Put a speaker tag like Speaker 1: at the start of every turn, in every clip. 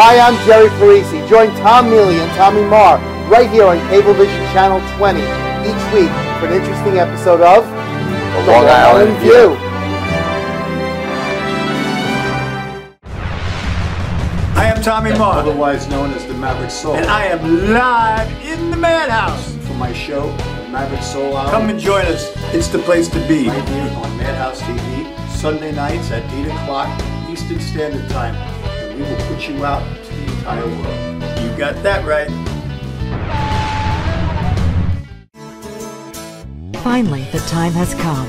Speaker 1: Hi, I'm Jerry Parisi. Join Tom Mealy and Tommy Marr right here on Cablevision Channel 20 each week for an interesting episode of The Long Island View.
Speaker 2: I am Tommy Marr,
Speaker 3: otherwise known as the Maverick Soul,
Speaker 2: and I am live in the Madhouse
Speaker 3: for my show, Maverick Soul Hour.
Speaker 2: Come and join us. It's the place to be.
Speaker 3: Right here on Madhouse TV, Sunday nights at 8 o'clock Eastern Standard Time. And we will put you out to the entire world.
Speaker 2: You got that right.
Speaker 4: Finally, the time has come.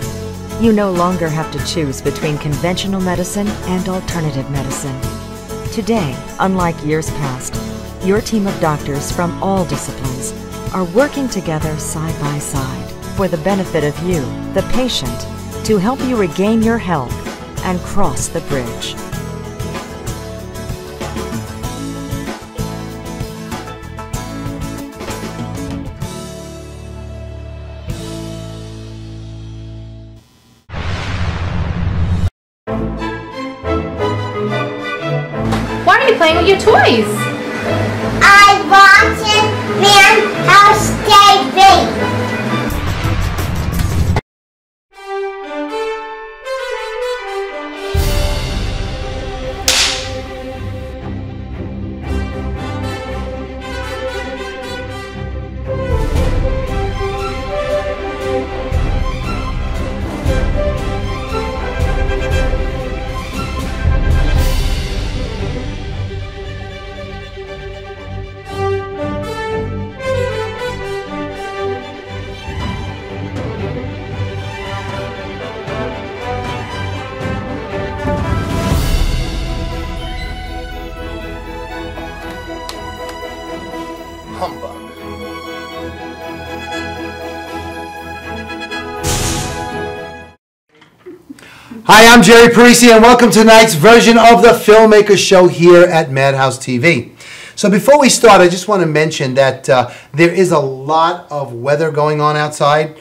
Speaker 4: You no longer have to choose between conventional medicine and alternative medicine. Today, unlike years past, your team of doctors from all disciplines are working together side by side for the benefit of you, the patient, to help you regain your health and cross the bridge.
Speaker 5: Why are you playing with your toys?
Speaker 6: I watching Madhouse TV.
Speaker 1: Hi, I'm Jerry Parisi, and welcome to tonight's version of the Filmmaker Show here at Madhouse TV. So before we start, I just want to mention that there is a lot of weather going on outside.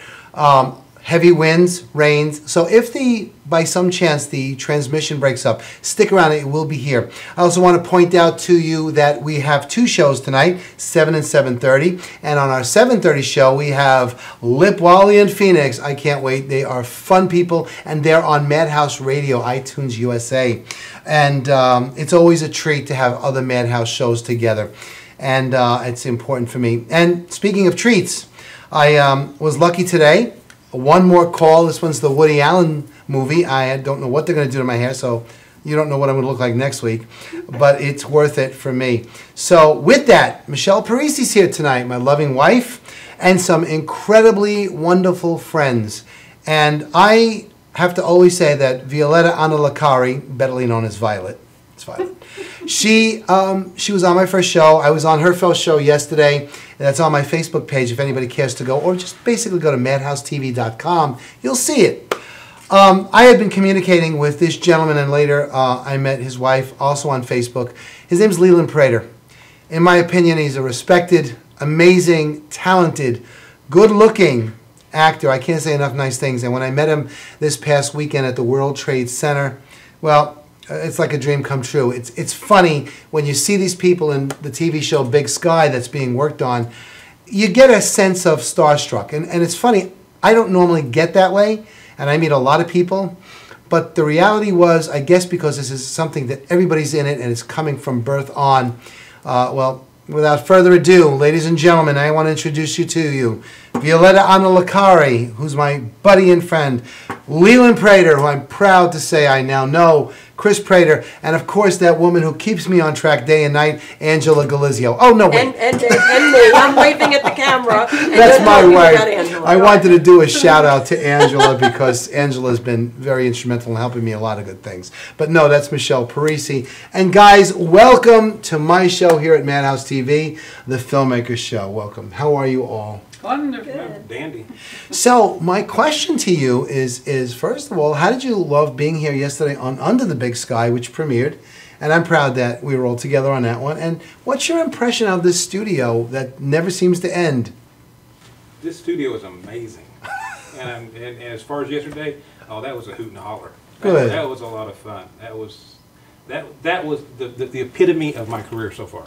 Speaker 1: Heavy winds, rains. So if by some chance the transmission breaks up, stick around, it will be here. I also want to point out to you that we have two shows tonight, 7 and 7:30. And on our 7:30 show, we have Lip, Wally, and Phoenix. I can't wait. They are fun people, and they're on Madhouse Radio, iTunes USA. And it's always a treat to have other Madhouse shows together. And it's important for me. And speaking of treats, I was lucky today. One more call. This one's the Woody Allen movie. I don't know what they're going to do to my hair, so you don't know what I'm going to look like next week. But it's worth it for me. So with that, Michelle Parisi's here tonight, my loving wife, and some incredibly wonderful friends. And I have to always say that Violetta Analacari, betterly known as Violet, it's Violet. She was on my first show. I was on her first show yesterday. That's on my Facebook page if anybody cares to go, or just basically go to madhousetv.com. You'll see it. I had been communicating with this gentleman, and later I met his wife also on Facebook. His name's Leland Prater. In my opinion, he's a respected, amazing, talented, good-looking actor. I can't say enough nice things. And when I met him this past weekend at the World Trade Center, well, it's like a dream come true. It's funny when you see these people in the TV show Big Sky that's being worked on. You get a sense of starstruck. And it's funny, I don't normally get that way, and I meet a lot of people. But the reality was, I guess because this is something that everybody's in it and it's coming from birth on, well, without further ado, ladies and gentlemen, I want to introduce you to you. Violetta Analacari, who's my buddy and friend. Leland Prater, who I'm proud to say I now know. Chris Prater, and of course that woman who keeps me on track day and night, Angela Galizio. Oh, no, wait.
Speaker 7: And me. I'm waving at the camera.
Speaker 1: That's my wife. I wanted to do a shout out to Angela because Angela's been very instrumental in helping me a lot of good things. But no, that's Michelle Parisi. And guys, welcome to my show here at Madhouse TV, The Filmmaker Show. Welcome. How are you all?
Speaker 8: Wonderful. Dandy.
Speaker 1: So my question to you is first of all, how did you love being here yesterday on Under the Big Sky, which premiered? And I'm proud that we were all together on that one. And what's your impression of this studio that never seems to end?
Speaker 8: This studio is amazing. and as far as yesterday, oh, that was a hoot and a holler.
Speaker 1: Good.
Speaker 8: That was a lot of fun. That was That was the epitome of my career so far.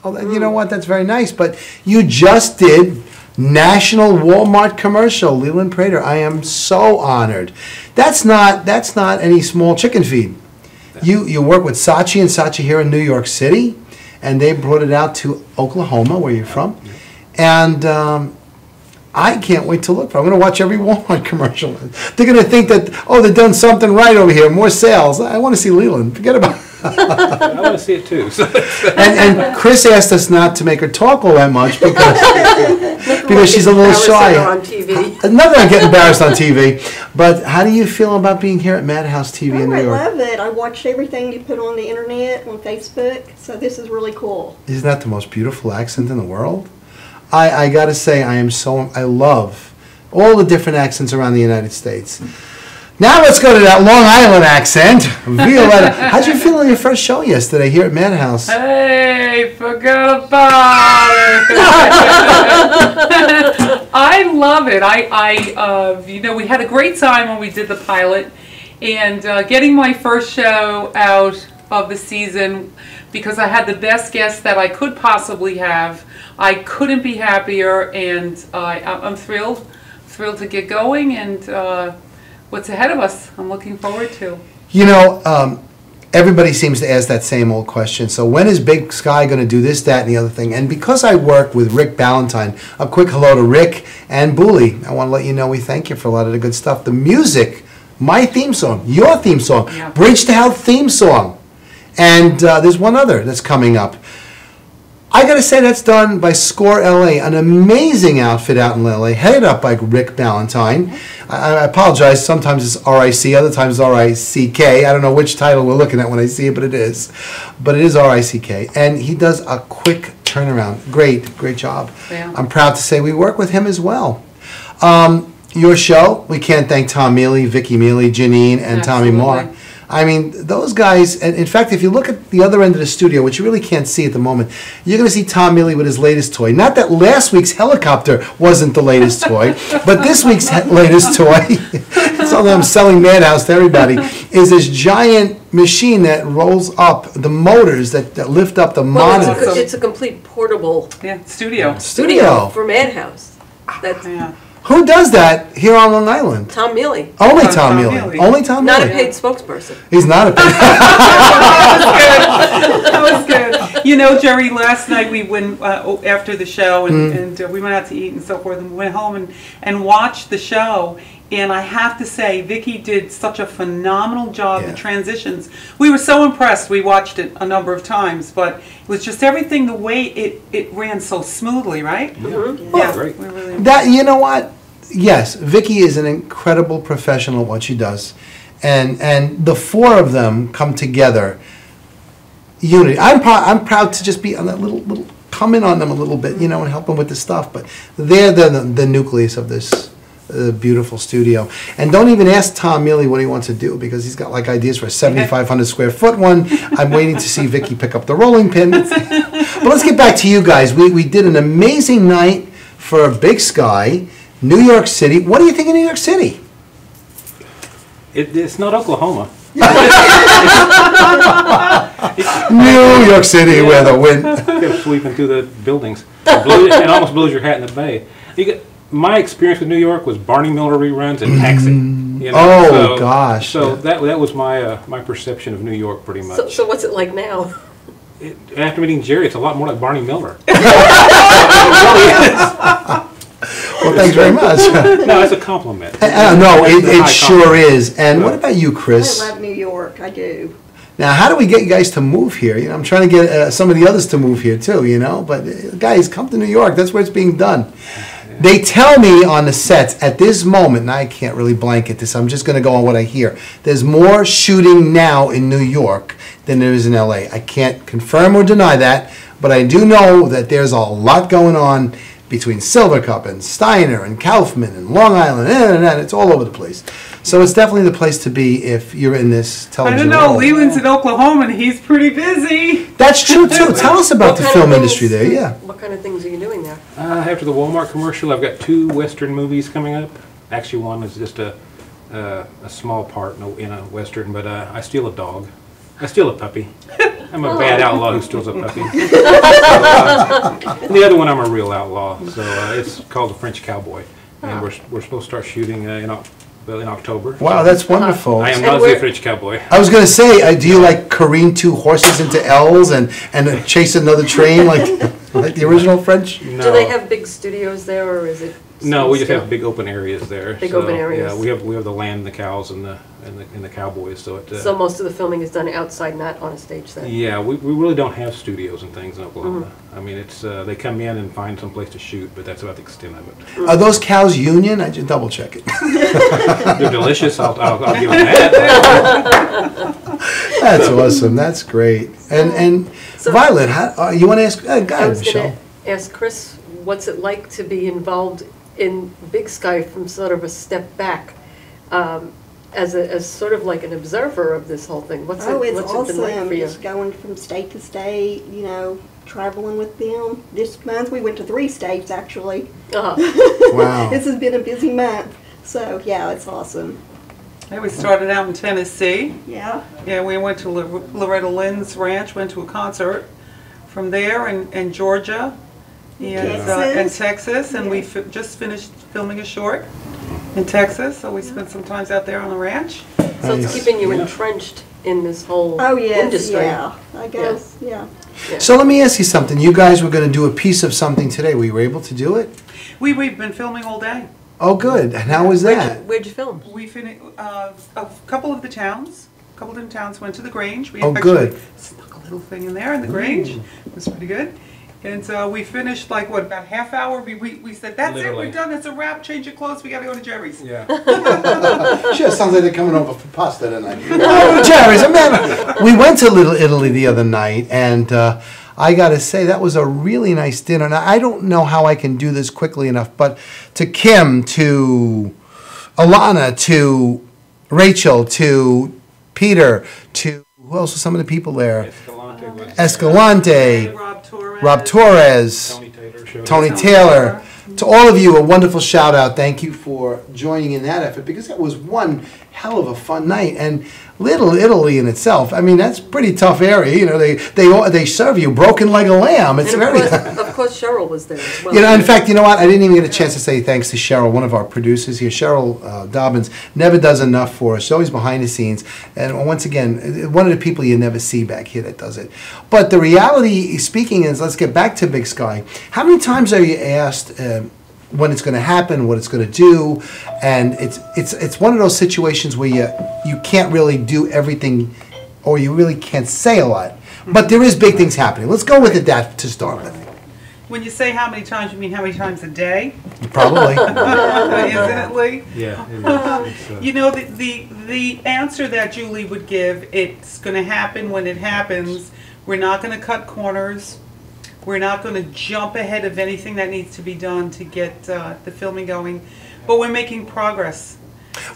Speaker 1: Oh, you know what? That's very nice. But you just did national Walmart commercial, Leland Prater. I am so honored. That's not any small chicken feed. You work with Saatchi and Saatchi here in New York City, and they brought it out to Oklahoma, where you're from, and I can't wait to look for it. I'm going to watch every Walmart commercial. They're going to think that, oh, they've done something right over here, more sales. I want to see Leland. Forget about it.
Speaker 8: I want to see it too.
Speaker 1: And Chris asked us not to make her talk all that much because she's a little shy.
Speaker 7: On TV.
Speaker 1: Not that I get embarrassed on TV, but how do you feel about being here at Madhouse TV in New York?
Speaker 9: I love it. I watch everything you put on the internet, on Facebook, so this is really cool.
Speaker 1: Isn't that the most beautiful accent in the world? I got to say, I love all the different accents around the United States. Now let's go to that Long Island accent. Violetta, how'd you feel on your first show yesterday here at Madhouse?
Speaker 10: Hey, forget about it. I love it. We had a great time when we did the pilot, and getting my first show out of the season, because I had the best guests that I could possibly have. I couldn't be happier, and I'm thrilled to get going, and what's ahead of us, I'm looking forward to.
Speaker 1: You know, everybody seems to ask that same old question. So when is Big Sky going to do this, that, and the other thing? And because I work with Rick Ballantyne, a quick hello to Rick and Booley. I want to let you know we thank you for a lot of the good stuff. The music, my theme song, your theme song,
Speaker 10: Yeah.
Speaker 1: Bridge to Health theme song. And there's one other that's coming up. I got to say that's done by Score LA, an amazing outfit out in LA, headed up by Rick Ballantyne. I apologize, sometimes it's RIC, other times it's RICK. I don't know which title we're looking at when I see it, but it is. But it is RICK. And he does a quick turnaround. Great job.
Speaker 10: Yeah.
Speaker 1: I'm proud to say we work with him as well. Your show, we can't thank Tom Mealy, Vicki Mealy, Janine, and Tommy
Speaker 10: Absolutely.
Speaker 1: Moore. I mean, those guys, and in fact, if you look at the other end of the studio, which you really can't see at the moment, you're going to see Tom Mealy with his latest toy. Not that last week's helicopter wasn't the latest toy, but this week's latest toy, something I'm selling Madhouse to everybody, is this giant machine that rolls up the motors that lift up the monitors.
Speaker 7: It's a complete portable
Speaker 10: studio.
Speaker 7: for Madhouse. That's
Speaker 10: Yeah.
Speaker 1: Who does that here on Long Island?
Speaker 7: Tom Mealy,
Speaker 1: Only
Speaker 10: Tom
Speaker 1: Tom Mealy.
Speaker 10: Mealy.
Speaker 1: Only Tom
Speaker 7: not a
Speaker 1: Mealy.
Speaker 7: paid spokesperson.
Speaker 1: He's not a paid.
Speaker 10: That was good. You know, Jerry, last night we went, after the show, and we went out to eat and so forth, and we went home and watched the show. And I have to say, Vicki did such a phenomenal job.
Speaker 1: Yeah.
Speaker 10: The transitions. We were so impressed. We watched it a number of times, but it was just everything, the way it ran so smoothly, right? Yeah,
Speaker 8: Great.
Speaker 10: we really
Speaker 1: That, you know what? Yes, Vicki is an incredible professional at what she does, and the four of them come together. Unity. I'm proud to just be on that little come in on them a little bit, you know, and help them with the stuff. But they're the nucleus of this beautiful studio. And don't even ask Tom Mealy what he wants to do, because he's got like ideas for a 7,500 square foot one. I'm waiting to see Vicki pick up the rolling pin. But let's get back to you guys. We did an amazing night for Big Sky, New York City. What do you think of New York City?
Speaker 8: It's not Oklahoma.
Speaker 1: New York City, where the wind.
Speaker 8: Kept sweeping through the buildings. It almost blows your hat in the bay. My experience with New York was Barney Miller reruns and Taxi. You know?
Speaker 1: Oh, gosh.
Speaker 8: So that was my perception of New York, pretty much.
Speaker 7: So what's it like now?
Speaker 8: After meeting Jerry, it's a lot more like Barney Miller.
Speaker 1: Well, thanks very much.
Speaker 8: No, it's a compliment.
Speaker 1: No,
Speaker 8: It's a
Speaker 1: it
Speaker 8: high
Speaker 1: sure
Speaker 8: compliment.
Speaker 1: is. And what about you, Chris?
Speaker 9: I love New York, I do.
Speaker 1: Now, how do we get you guys to move here? You know, I'm trying to get some of the others to move here too, you know. But guys, come to New York. That's where it's being done. They tell me on the sets at this moment, and I can't really blanket this, I'm just going to go on what I hear. There's more shooting now in New York than there is in LA. I can't confirm or deny that, but I do know that there's a lot going on between Silver Cup and Steiner and Kaufman and Long Island, and it's all over the place. So it's definitely the place to be if you're in this
Speaker 10: I
Speaker 1: television
Speaker 10: don't know.
Speaker 1: world.
Speaker 10: Leland's in Oklahoma, and he's pretty busy.
Speaker 1: That's true, too. Tell us about the
Speaker 7: What kind
Speaker 1: film
Speaker 7: of
Speaker 1: industry
Speaker 7: things-
Speaker 1: there, yeah.
Speaker 7: What kind of things are you doing there?
Speaker 8: After the Walmart commercial, I've got 2 Western movies coming up. Actually, one is just a small part in a Western, but I Steal a Dog. I steal a puppy. I'm a bad outlaw who steals a puppy. And the other one, I'm a real outlaw. So it's called the French Cowboy, and we're supposed to start shooting in October.
Speaker 1: Wow, that's wonderful.
Speaker 8: I am not the French Cowboy.
Speaker 1: I was going to say, do you like careen two horses into L's and chase another train like the original French?
Speaker 8: No.
Speaker 7: Do they have big studios there, or is it?
Speaker 8: No, we just have big open areas there.
Speaker 7: Big open areas.
Speaker 8: Yeah, we have the land, and the cows, and the cowboys. So
Speaker 7: So most of the filming is done outside, not on a stage then.
Speaker 8: yeah, we really don't have studios and things in Oklahoma. I mean, it's they come in and find some place to shoot, but that's about the extent of it.
Speaker 1: Are those cows union? I just double check it.
Speaker 8: They're delicious. I'll give them that.
Speaker 1: That's awesome. That's great. And
Speaker 7: So-
Speaker 1: Violet, you want to ask? Go
Speaker 7: I
Speaker 1: ahead,
Speaker 7: was
Speaker 1: Michelle.
Speaker 7: going to ask Chris, what's it like to be involved in Big Sky from sort of a step back, as sort of like an observer of this whole thing? What's
Speaker 9: It's
Speaker 7: it
Speaker 9: awesome.
Speaker 7: been like for you?
Speaker 9: Just going from state to state, traveling with them. This month we went to 3 states actually.
Speaker 7: Uh-huh.
Speaker 1: Wow.
Speaker 9: This has been a busy month. So yeah, it's awesome.
Speaker 10: Yeah, we started out in Tennessee.
Speaker 9: Yeah.
Speaker 10: Yeah, we went to Loretta Lynn's ranch, went to a concert from there, and Georgia, and Texas, and we just finished filming a short in Texas, so we spent some time out there on the ranch.
Speaker 7: So it's keeping you entrenched in this whole industry.
Speaker 9: Yeah. I guess, yeah.
Speaker 1: So let me ask you something. You guys were going to do a piece of something today. Were you able to do it?
Speaker 10: We've been filming all day.
Speaker 1: Oh, good. And how was that?
Speaker 7: Where'd you film?
Speaker 10: We finished a couple of the towns. A couple of different towns. Went to the Grange. We
Speaker 1: Oh,
Speaker 10: actually
Speaker 1: good.
Speaker 10: snuck a little thing in there in the Grange. It was pretty good. And we finished about half hour. We said, that's
Speaker 8: Literally.
Speaker 10: it, we're done. It's a wrap. Change your clothes. We got to go to Jerry's.
Speaker 8: Yeah.
Speaker 1: Sure, sounds like they're coming over for pasta tonight. Oh, Jerry's, man. We went to Little Italy the other night, and I got to say, that was a really nice dinner. Now, I don't know how I can do this quickly enough, but to Kim, to Alana, to Rachel, to Peter, to who else were some of the people there? Escalante, Rob Torres, Tony Taylor. To all of you, a wonderful shout out. Thank you for joining in that effort, because that was one hell of a fun night. And Little Italy in itself, I mean, that's a pretty tough area. They serve you broken like a lamb. It's
Speaker 7: And
Speaker 1: very.
Speaker 7: of course, Cheryl was there as well.
Speaker 1: In fact, you know what? I didn't even get a chance to say thanks to Cheryl, one of our producers here. Cheryl Dobbins never does enough for us. She's always behind the scenes. And once again, one of the people you never see back here that does it. But the reality speaking is, let's get back to Big Sky. How many times are you asked when it's going to happen, what it's going to do? And it's one of those situations where you can't really do everything, or you really can't say a lot. But there is big things happening. Let's go with that to start with.
Speaker 10: When you say how many times, you mean how many times a day?
Speaker 1: Probably.
Speaker 10: Isn't it, Lee?
Speaker 8: Yeah.
Speaker 10: The answer that Julie would give, it's going to happen when it happens. We're not going to cut corners. We're not going to jump ahead of anything that needs to be done to get the filming going. But we're making progress.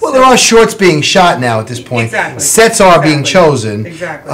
Speaker 1: Well, there are shorts being shot now at this point.
Speaker 10: Exactly.
Speaker 1: Sets are being chosen.
Speaker 10: Exactly.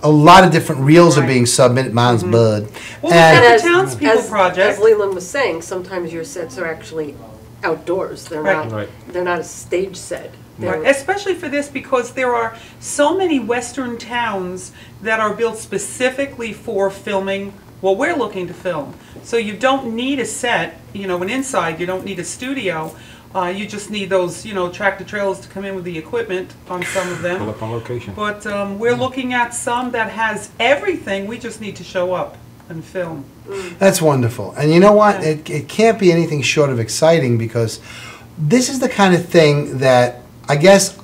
Speaker 1: A lot of different reels are being submitted. Mine's Bud.
Speaker 10: Well,
Speaker 1: And
Speaker 10: and the townspeople project.
Speaker 7: As Leland was saying, sometimes your sets are actually outdoors. They're
Speaker 10: Right.
Speaker 7: not. They're not a stage set.
Speaker 10: Right. Especially for this, because there are so many western towns that are built specifically for filming what we're looking to film. So you don't need a set, an inside, you don't need a studio. You just need those, tractor trailers to come in with the equipment on some of them.
Speaker 8: Pull up on location.
Speaker 10: But we're looking at some that has everything. We just need to show up and film.
Speaker 1: that's wonderful. And you know what? It can't be anything short of exciting, because this is the kind of thing that, I guess,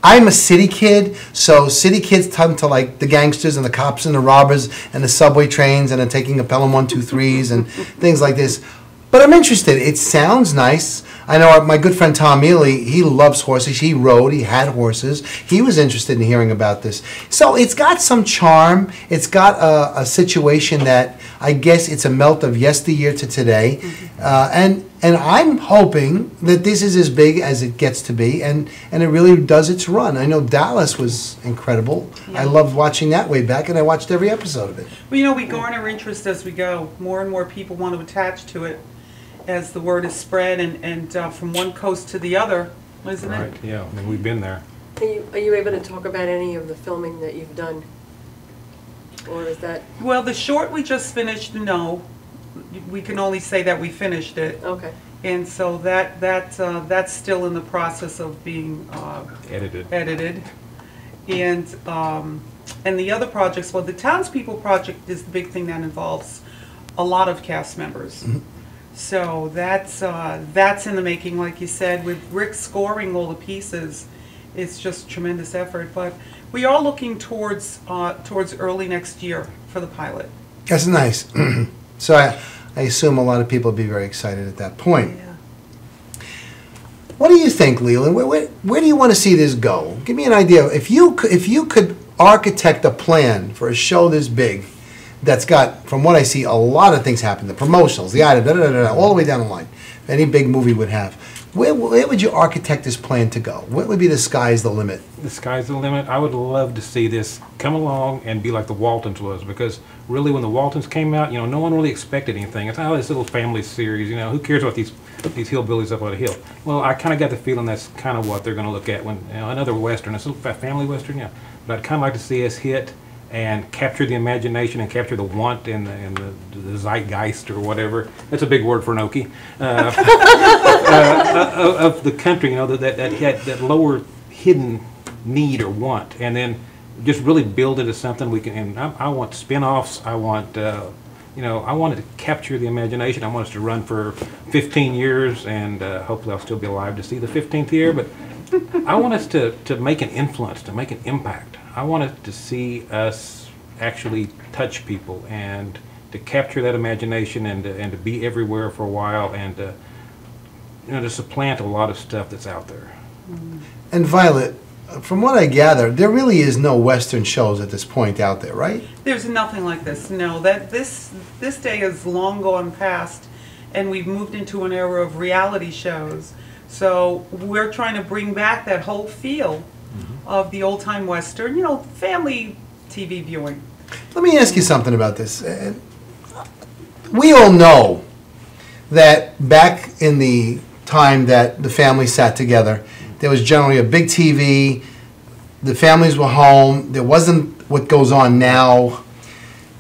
Speaker 1: I'm a city kid, so city kids tend to like the gangsters and the cops and the robbers and the subway trains and taking a Pelham 123s and things like this. But I'm interested. It sounds nice. I know my good friend Tom Ely, he loves horses. He rode, he had horses. He was interested in hearing about this. So it's got some charm. It's got a situation that I guess it's a melt of yesteryear to today. And I'm hoping that this is as big as it gets to be, and it really does its run. I know Dallas was incredible. I loved watching that way back, and I watched every episode of it.
Speaker 10: Well, we garner interest as we go. More and more people want to attach to it as the word is spread, and from one coast to the other, isn't
Speaker 8: Right.
Speaker 10: it?
Speaker 8: Yeah. I mean, we've been there.
Speaker 7: Are you able to talk about any of the filming that you've done? Or is that?
Speaker 10: Well, the short we just finished, no. We can only say that we finished it.
Speaker 7: Okay.
Speaker 10: And so that's still in the process of being edited. And the other projects, well, the Townspeople project is the big thing that involves a lot of cast members.
Speaker 1: Mm-hmm.
Speaker 10: So that's in the making, like you said, with Rick scoring all the pieces. It's just tremendous effort. But we are looking towards early next year for the pilot.
Speaker 1: That's nice. So I assume a lot of people will be very excited at that point.
Speaker 10: Yeah.
Speaker 1: What do you think, Leland? Where do you want to see this go? Give me an idea. If you could architect a plan for a show this big, that's got, from what I see, a lot of things happen. The promotionals, the item, all the way down the line. Any big movie would have. Where would you architect this plan to go? What would be the sky's the limit?
Speaker 8: The sky's the limit. I would love to see this come along and be like the Waltons was, because really when the Waltons came out, no one really expected anything. It's this little family series, who cares about these hillbillies up on a hill? Well, I kind of got the feeling that's kind of what they're going to look at when another Western, a family Western, yeah. But I'd kind of like to see us hit and capture the imagination and capture the want and the zeitgeist or whatever. That's a big word for an Okie. Of the country, that lower hidden need or want, and then just really build it as something we can. And I want spin-offs. I want, I wanted to capture the imagination. I want us to run for 15 years, and hopefully I'll still be alive to see the 15th year. But I want us to make an influence, to make an impact. I wanted to see us actually touch people and to capture that imagination and to be everywhere for a while and to supplant a lot of stuff that's out there.
Speaker 1: And Violet, from what I gather, there really is no Western shows at this point out there, right?
Speaker 10: There's nothing like this. No, this day is long gone past, and we've moved into an era of reality shows. So we're trying to bring back that whole feel of the old-time Western, family TV viewing.
Speaker 1: Let me ask you something about this. We all know that back in the time that the family sat together, there was generally a big TV, the families were home, there wasn't what goes on now.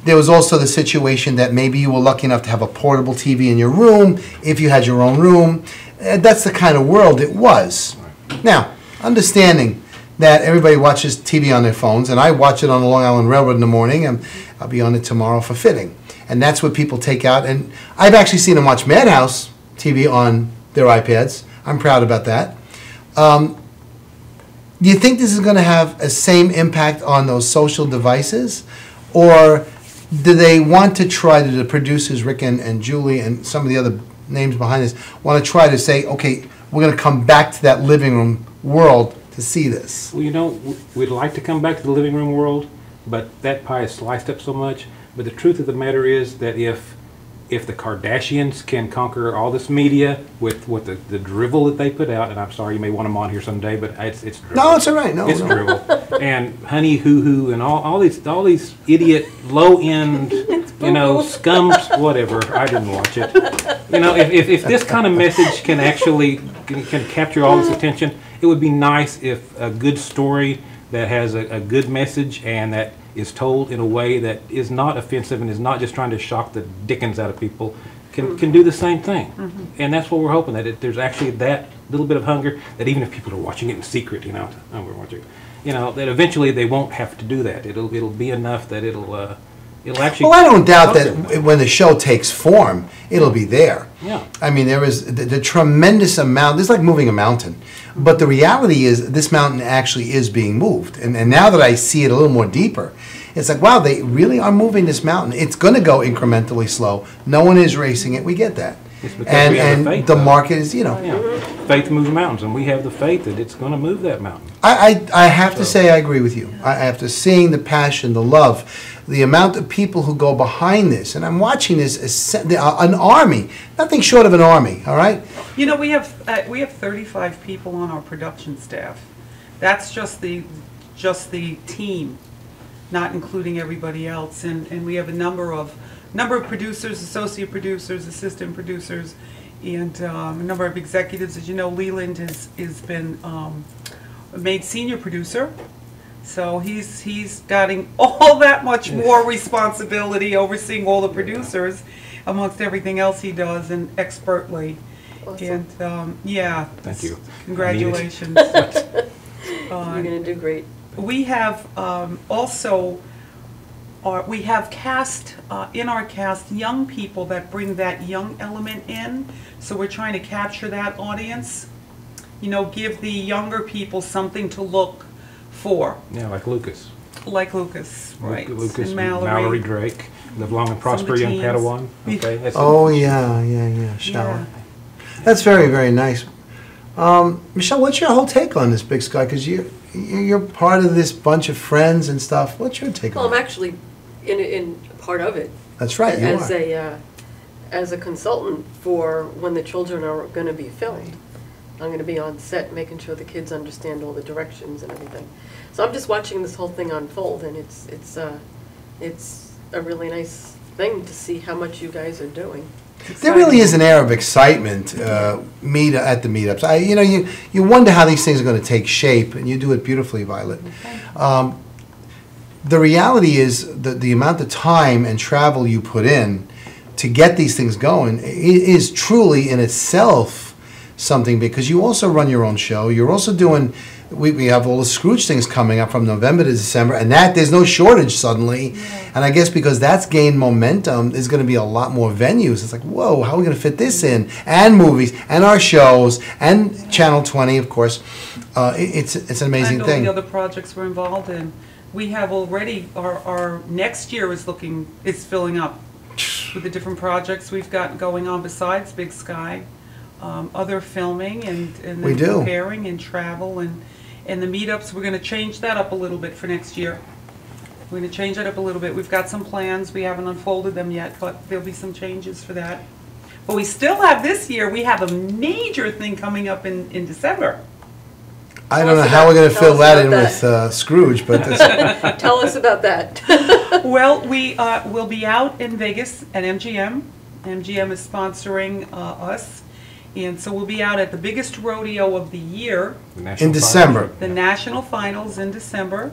Speaker 1: There was also the situation that maybe you were lucky enough to have a portable TV in your room, if you had your own room. That's the kind of world it was. Now, understanding that everybody watches TV on their phones, and I watch it on the Long Island Railroad in the morning, and I'll be on it tomorrow for fitting. And that's what people take out. And I've actually seen them watch Madhouse TV on their iPads. I'm proud about that. Do you think this is going to have a same impact on those social devices? Or do they want to try to, the producers, Rick and Julie and some of the other names behind this, want to try to say, okay, we're going to come back to that living room world to see this?
Speaker 8: Well, we'd like to come back to the living room world, but that pie is sliced up so much. But the truth of the matter is that if the Kardashians can conquer all this media with the drivel that they put out, and I'm sorry, you may want them on here someday, but it's drivel.
Speaker 1: No, it's all right. No,
Speaker 8: it's drivel. And Honey Hoo Hoo and all these idiot low end scums, whatever. I didn't watch it. If this kind of message can actually can capture all this attention, it would be nice if a good story that has a good message and that is told in a way that is not offensive and is not just trying to shock the dickens out of people can do the same thing. And that's what we're hoping, that there's actually that little bit of hunger, that even if people are watching it in secret, we're watching, that eventually they won't have to do that. It'll be enough that it'll actually.
Speaker 1: Well, I don't doubt that when the show takes form, it'll be there.
Speaker 8: Yeah.
Speaker 1: I mean, there is the tremendous amount. It's like moving a mountain. But the reality is this mountain actually is being moved. And now that I see it a little more deeper, it's like, wow, they really are moving this mountain. It's going to go incrementally slow. No one is racing it. We get that. And the market is,
Speaker 8: Faith moves mountains, and we have the faith that it's going to move that mountain.
Speaker 1: I have to say I agree with you. After seeing the passion, the love, the amount of people who go behind this, and I'm watching this as an army, nothing short of an army, all right?
Speaker 10: We have 35 people on our production staff. That's just the team, not including everybody else. And we have a number of producers, associate producers, assistant producers, and a number of executives. As you know, Leland has been made senior producer. So he's getting all that much more responsibility, overseeing all the producers, amongst everything else he does, and expertly.
Speaker 7: Awesome.
Speaker 10: And yeah,
Speaker 8: Thank you.
Speaker 10: Congratulations.
Speaker 7: You're going to do great.
Speaker 10: We have also, we have cast, in our cast, young people that bring that young element in. So we're trying to capture that audience. You know, give the younger people something to look for.
Speaker 8: Yeah, like Lucas.
Speaker 10: Like Lucas, right.
Speaker 8: Lucas,
Speaker 10: and
Speaker 8: Mallory Drake, Live Long and Prosper, Young
Speaker 10: teens.
Speaker 8: Padawan. Okay. That's
Speaker 1: Oh, yeah. Shower. That's very, very nice. Michelle, what's your whole take on this, Big Sky? Because you're part of this bunch of friends and stuff. What's your take
Speaker 7: Well,
Speaker 1: on
Speaker 7: I'm
Speaker 1: it?
Speaker 7: actually in part of it.
Speaker 1: That's right, you
Speaker 7: as
Speaker 1: are.
Speaker 7: As a consultant for when the children are going to be filmed. I'm going to be on set making sure the kids understand all the directions and everything. So I'm just watching this whole thing unfold, and it's a really nice thing to see how much you guys are doing.
Speaker 1: There really is an air of excitement at the meetups. You wonder how these things are going to take shape, and you do it beautifully, Violet. The reality is that the amount of time and travel you put in to get these things going is truly in itself something, because you also run your own show. You're also doing, we have all the Scrooge things coming up from November to December, and that there's no shortage suddenly. Yeah. And I guess because that's gained momentum, there's going to be a lot more venues. It's like, whoa, how are we going to fit this in? And movies, and our shows, and Channel 20, of course. It's an amazing thing.
Speaker 10: And all the other projects we're involved in. We have already, our next year is filling up with the different projects we've got going on besides Big Sky. Other filming and then preparing and travel and the meetups. We're going to change that up a little bit for next year. We're going to change that up a little bit. We've got some plans. We haven't unfolded them yet, but there'll be some changes for that. But we still have this year, we have a major thing coming up in December.
Speaker 1: I don't know how we're going to fill that in with Scrooge, but
Speaker 7: tell us about that.
Speaker 10: Well, we will be out in Vegas at MGM. MGM is sponsoring us. And so we'll be out at the biggest rodeo of the year.
Speaker 1: In December.
Speaker 10: The national finals in December.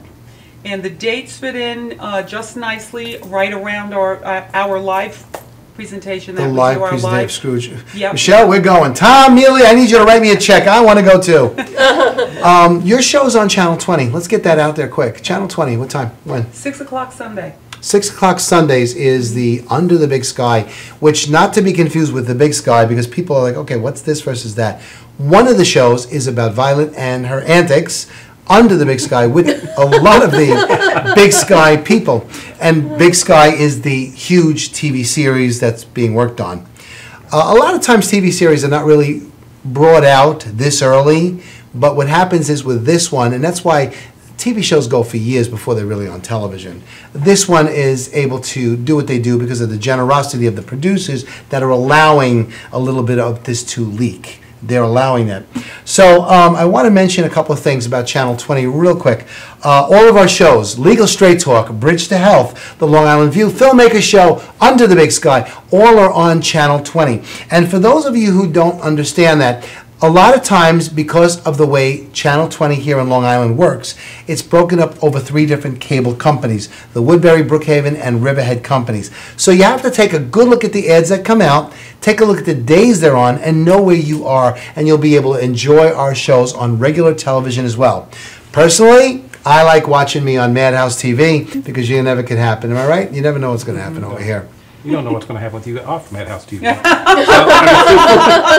Speaker 10: And the dates fit in just nicely right around our live presentation.
Speaker 1: The live presentation of Scrooge.
Speaker 10: Yep.
Speaker 1: Michelle, we're going. Tom, Mealy, I need you to write me a check. I want to go too. Your show's on Channel 20. Let's get that out there quick. Channel 20, what time? When?
Speaker 10: 6 o'clock Sunday.
Speaker 1: 6 o'clock Sundays is the Under the Big Sky, which not to be confused with the Big Sky, because people are like, okay, what's this versus that? One of the shows is about Violet and her antics under the Big Sky with a lot of the Big Sky people. And Big Sky is the huge TV series that's being worked on. A lot of times TV series are not really brought out this early, but what happens is with this one, and that's why TV shows go for years before they're really on television. This one is able to do what they do because of the generosity of the producers that are allowing a little bit of this to leak. They're allowing that. So I want to mention a couple of things about Channel 20 real quick. All of our shows, Legal Straight Talk, Bridge to Health, The Long Island View, Filmmaker Show, Under the Big Sky, all are on Channel 20. And for those of you who don't understand that, a lot of times, because of the way Channel 20 here in Long Island works, it's broken up over 3 different cable companies, the Woodbury, Brookhaven, and Riverhead companies. So you have to take a good look at the ads that come out, take a look at the days they're on, and know where you are, and you'll be able to enjoy our shows on regular television as well. Personally, I like watching me on Madhousetv because you never can happen. Am I right? You never know what's going to happen over here.
Speaker 8: You don't know what's going to happen with you off Madhousetv. So,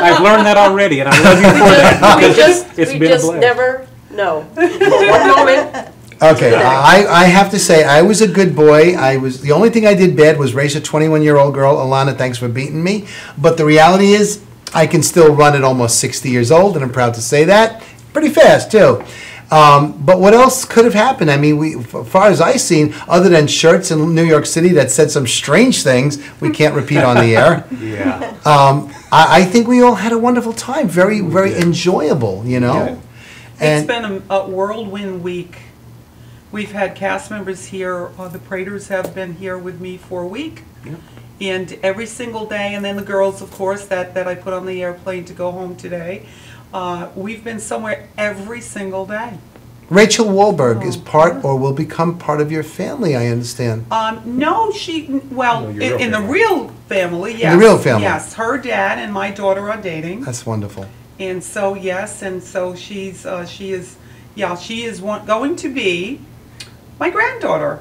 Speaker 8: I've learned that already, and I love you for that.
Speaker 7: We just never know. One moment.
Speaker 1: Okay, I have to say, I was a good boy. The only thing I did bad was raise a 21-year-old girl. Alana, thanks for beating me. But the reality is, I can still run at almost 60 years old, and I'm proud to say that. Pretty fast, too. But what else could have happened? I mean, as far as I've seen, other than shirts in New York City that said some strange things we can't repeat on the air.
Speaker 8: Yeah.
Speaker 1: I think we all had a wonderful time. Very, very enjoyable, you know.
Speaker 10: Yeah. And it's been a whirlwind week. We've had cast members here. The Praters have been here with me for a week. Yeah. And every single day, and then the girls, of course, that I put on the airplane to go home today. We've been somewhere every single day.
Speaker 1: Rachel Wahlberg is part or will become part of your family, I understand.
Speaker 10: No, well,
Speaker 8: No, your
Speaker 10: in the
Speaker 8: family.
Speaker 10: real family, yes.
Speaker 1: In the real family.
Speaker 10: Yes, her dad and my daughter are dating.
Speaker 1: That's wonderful.
Speaker 10: And so, yes, and so she is going to be my granddaughter.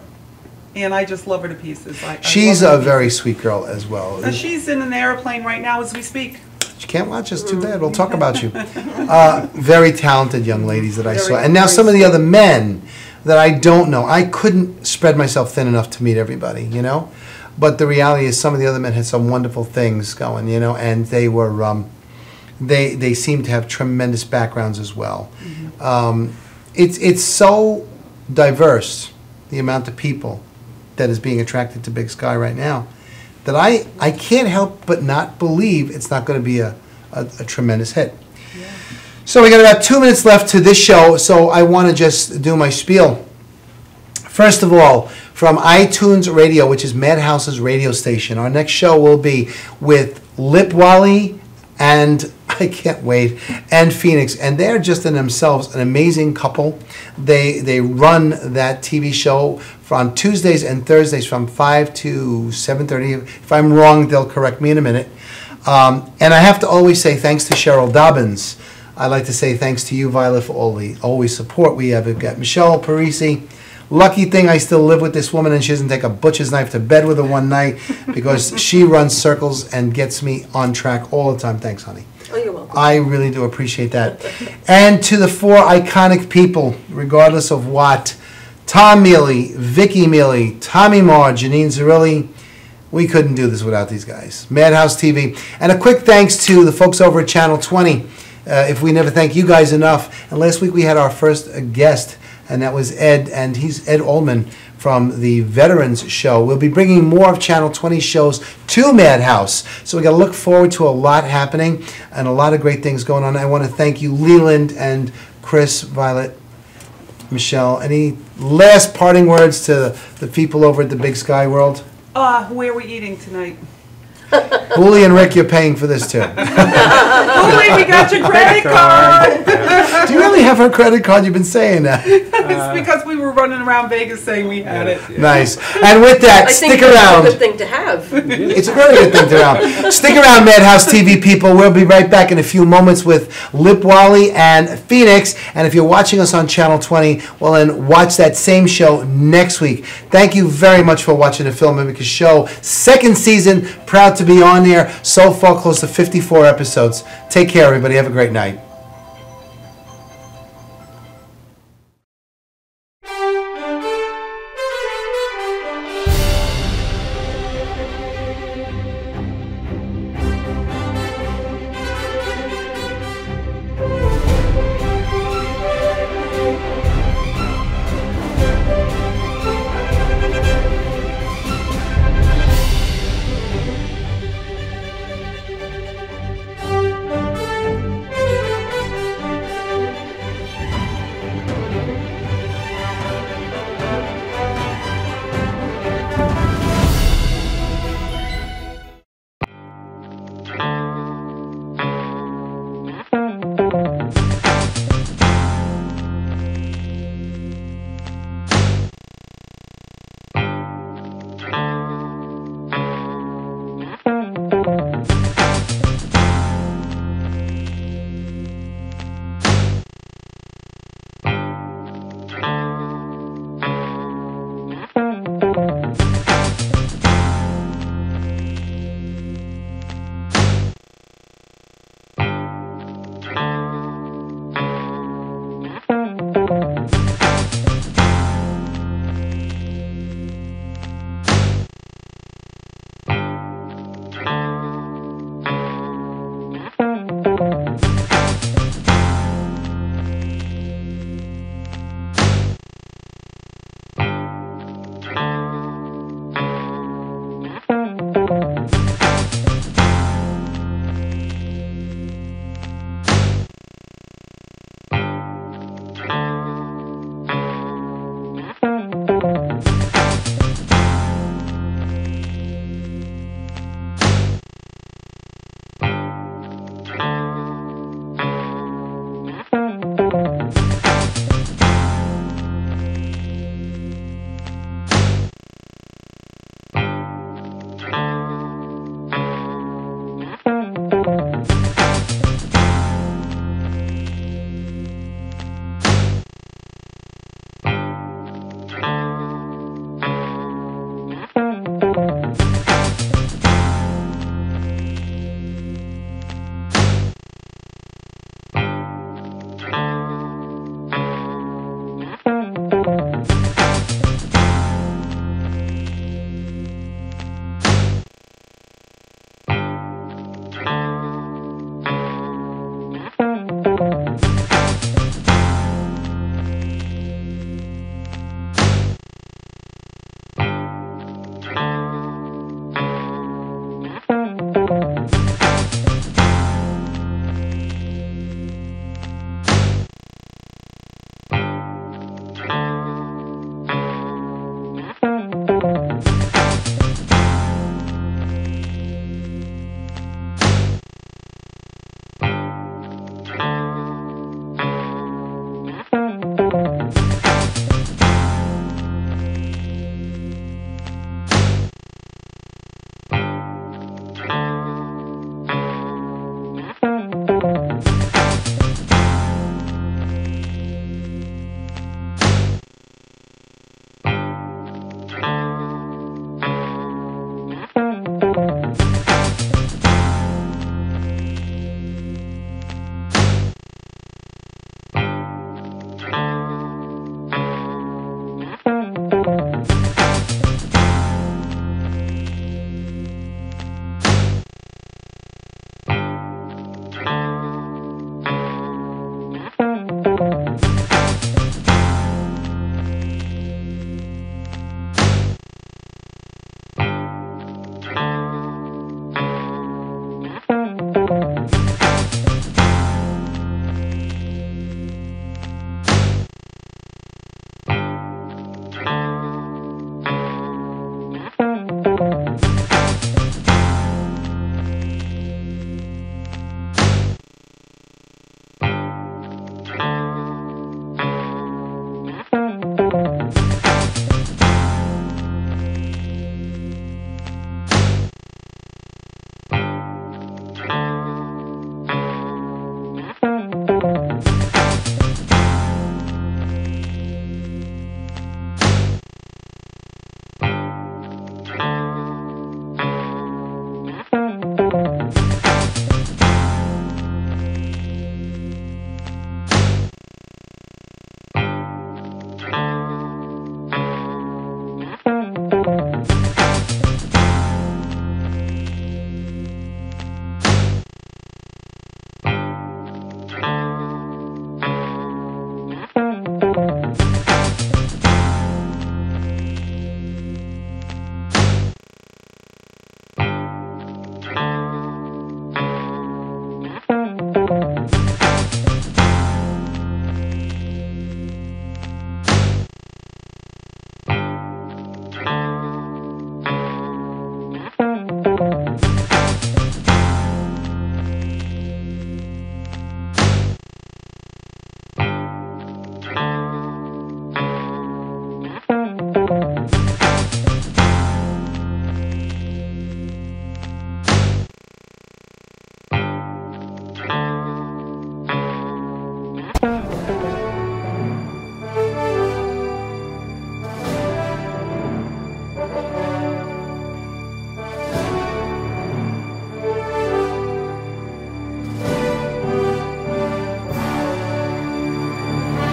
Speaker 10: And I just love her to pieces.
Speaker 1: She's a very sweet girl as well.
Speaker 10: She's in an airplane right now as we speak.
Speaker 1: She can't watch us, too bad. We'll talk about you. Very talented young ladies that I saw. And now
Speaker 7: very
Speaker 1: some of the other men that I don't know. I couldn't spread myself thin enough to meet everybody, you know? But the reality is some of the other men had some wonderful things going, you know, and they were, they seem to have tremendous backgrounds as well. It's so diverse, the amount of people that is being attracted to Big Sky right now, that I can't help but not believe it's not going to be a tremendous hit. Yeah. So we got about 2 minutes left to this show, so I want to just do my spiel. First of all, from iTunes Radio, which is Madhouse's radio station, our next show will be with Lip Wally and I can't wait, and Phoenix, and they're just in themselves an amazing couple. They run that TV show on Tuesdays and Thursdays from 5 to 7:30. If I'm wrong, they'll correct me in a minute. And I have to always say thanks to Cheryl Dobbins. I'd like to say thanks to you, Violet, for all the always support we have. We've got Michelle Parisi. Lucky thing I still live with this woman and she doesn't take a butcher's knife to bed with her one night because she runs circles and gets me on track all the time. Thanks, honey.
Speaker 7: Oh, you're welcome.
Speaker 1: I really do appreciate that. And to the four iconic people, regardless of what, Tom Mealy, Vicky Mealy, Tommy Marr, Janine Zerilli, we couldn't do this without these guys. Madhouse TV. And a quick thanks to the folks over at Channel 20. If we never thank you guys enough. And last week we had our first guest, and that was Ed, and he's Ed Ullman from the Veterans Show. We'll be bringing more of Channel 20 shows to Madhouse. So we got to look forward to a lot happening and a lot of great things going on. I want to thank you, Leland and Chris, Violet, Michelle. Any last parting words to the people over at the Big Sky World?
Speaker 10: Where are we eating tonight?
Speaker 1: Bully and Rick, you're paying for this too.
Speaker 10: Bully, we got your credit card.
Speaker 1: Do you really have her credit card? You've been saying that.
Speaker 10: It's because we were running around Vegas saying we had it.
Speaker 1: Nice. And with that,
Speaker 7: I
Speaker 1: stick
Speaker 7: think
Speaker 1: around.
Speaker 7: it's a good thing to have.
Speaker 1: It's a very good thing to have. Stick around, Madhouse TV people. We'll be right back in a few moments with Lip Wally and Phoenix. And if you're watching us on Channel 20, well, then watch that same show next week. Thank you very much for watching the Filmmakers Show. Second season, proud to be on there. So far, close to 54 episodes. Take care, everybody. Have a great night.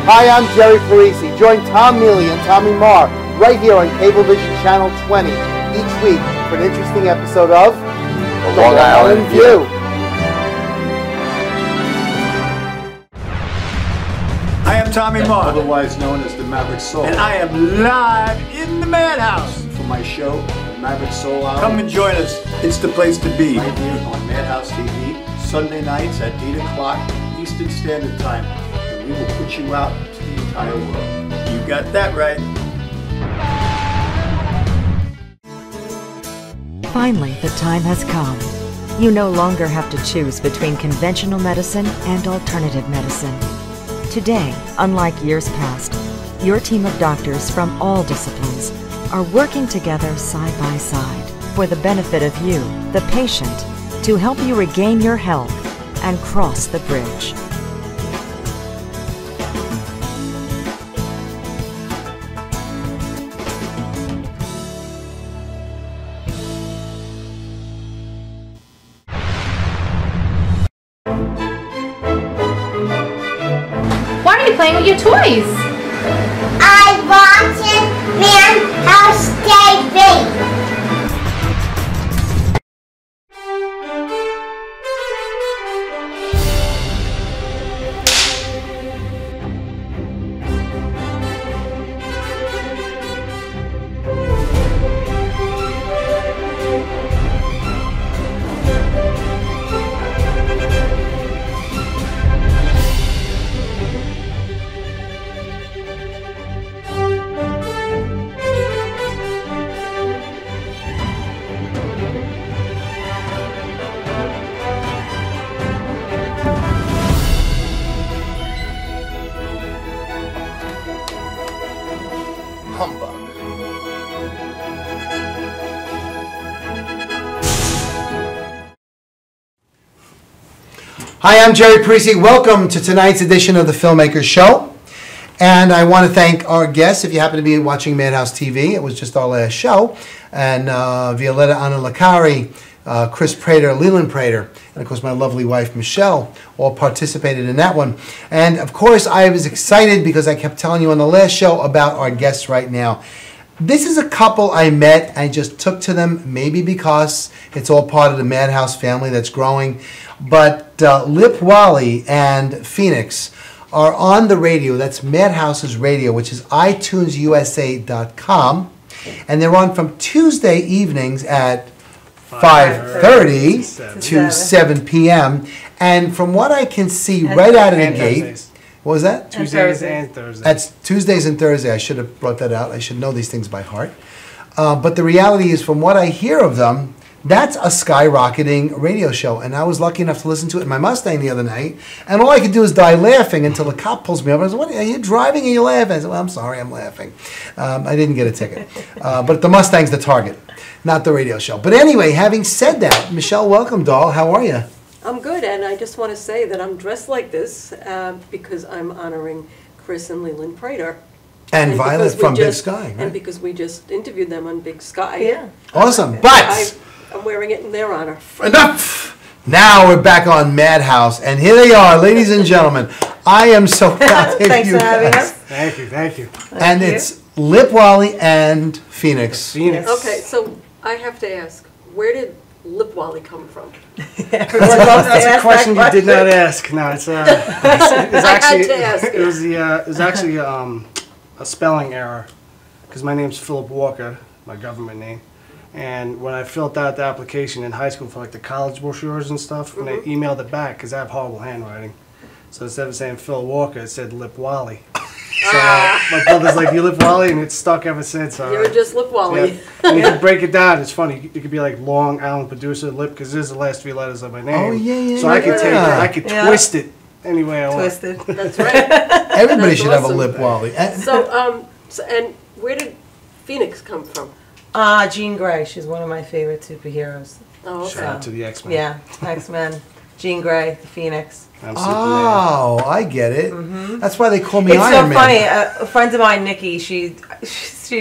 Speaker 1: Hi, I'm Jerry Parisi. Join Tom Mealy and Tommy Marr right here on Cablevision Channel 20 each week for an interesting episode of The Long Island View.
Speaker 2: I am Tommy Marr,
Speaker 3: Otherwise known as the Maverick Soul.
Speaker 2: and I am live in the Madhouse.
Speaker 3: For my show, the Maverick Soul Hour.
Speaker 2: Come and join us. It's the place to be.
Speaker 3: Right here on Madhouse TV, Sunday nights at 8 o'clock Eastern Standard Time. And we will put you out to the entire world.
Speaker 2: You got that right.
Speaker 4: Finally, the time has come. You no longer have to choose between conventional medicine and alternative medicine. Today, unlike years past, your team of doctors from all disciplines are working together side by side for the benefit of you, the patient, to help you regain your health and cross the bridge.
Speaker 5: Why are you playing with your toys?
Speaker 6: I Madhousetv.
Speaker 1: Humbug. Hi, I'm Jerry Parisi. Welcome to tonight's edition of the Filmmakers Show. And I want to thank our guests. If you happen to be watching Madhouse TV, it was just our last show. And Violetta Analacari, Chris Prater, Leland Prater, and of course my lovely wife Michelle all participated in that one. And of course I was excited because I kept telling you on the last show about our guests right now. This is a couple I met. I just took to them, maybe because it's all part of the Madhouse family that's growing. But Lip Wally and Phoenix are on the radio. That's Madhouse's radio, which is itunesusa.com. And they're on from Tuesday evenings at 5:30 to 7 p.m. And from what I can see right out of the gate, what was that?
Speaker 11: Tuesdays and Thursdays.
Speaker 1: That's Tuesdays and Thursdays. I should have brought that out. I should know these things by heart. But the reality is, from what I hear of them, that's a skyrocketing radio show. And I was lucky enough to listen to it in my Mustang the other night. And all I could do is die laughing until the cop pulls me over. I said, "What, are you driving and you laughing?" I said, "Well, I'm sorry, I'm laughing." I didn't get a ticket. But the Mustang's the target, not the radio show. But anyway, having said that, Michelle, welcome, doll. How are you?
Speaker 7: I'm good, and I just want to say that I'm dressed like this because I'm honoring Chris and Leland Prater.
Speaker 1: And Violet from Big Sky, right?
Speaker 7: And because we just interviewed them on Big Sky.
Speaker 9: Yeah.
Speaker 1: Awesome. But
Speaker 7: I'm wearing it in their honor.
Speaker 1: enough! Now we're back on Madhouse, and here they are, ladies and gentlemen. I am so proud of
Speaker 9: Thanks
Speaker 1: you
Speaker 9: for having
Speaker 1: guys.
Speaker 9: us.
Speaker 11: Thank you, thank you.
Speaker 1: And it's Lip Wally and Phoenix.
Speaker 11: Phoenix.
Speaker 7: Okay, so I have to ask, where did Lip Wally come from?
Speaker 11: That's a question you did not ask. No, it's actually
Speaker 7: to ask
Speaker 11: it was actually a spelling error because my name's Philip Walker, my government name. And when I filled out the application in high school for like the college brochures and stuff, and I emailed it back because I have horrible handwriting. So instead of saying Phil Walker, it said Lip Wally. So my brother's like, "You Lip Wally," and it's stuck ever since.
Speaker 7: You're just Lip Wally.
Speaker 11: Yeah. And if you break it down, it's funny. It could be like Long Island Producer Lip because there's the last 3 letters of my name.
Speaker 1: Oh, yeah.
Speaker 11: So I could take it, I could twist it any way I want.
Speaker 9: Twisted.
Speaker 7: That's right.
Speaker 1: Everybody
Speaker 7: That's
Speaker 1: should have a
Speaker 7: awesome.
Speaker 1: Lip Wally.
Speaker 7: So, and where did Phoenix come from?
Speaker 12: Jean Grey. She's one of my favorite superheroes.
Speaker 7: Oh, okay.
Speaker 11: Shout out to the X-Men.
Speaker 12: Yeah, X-Men. Jean Grey, the Phoenix.
Speaker 11: I'm Superman.
Speaker 1: Oh, I get it. That's why they call me
Speaker 12: It's
Speaker 1: Iron
Speaker 12: so
Speaker 1: Man.
Speaker 12: funny. A friend of mine, Nikki, she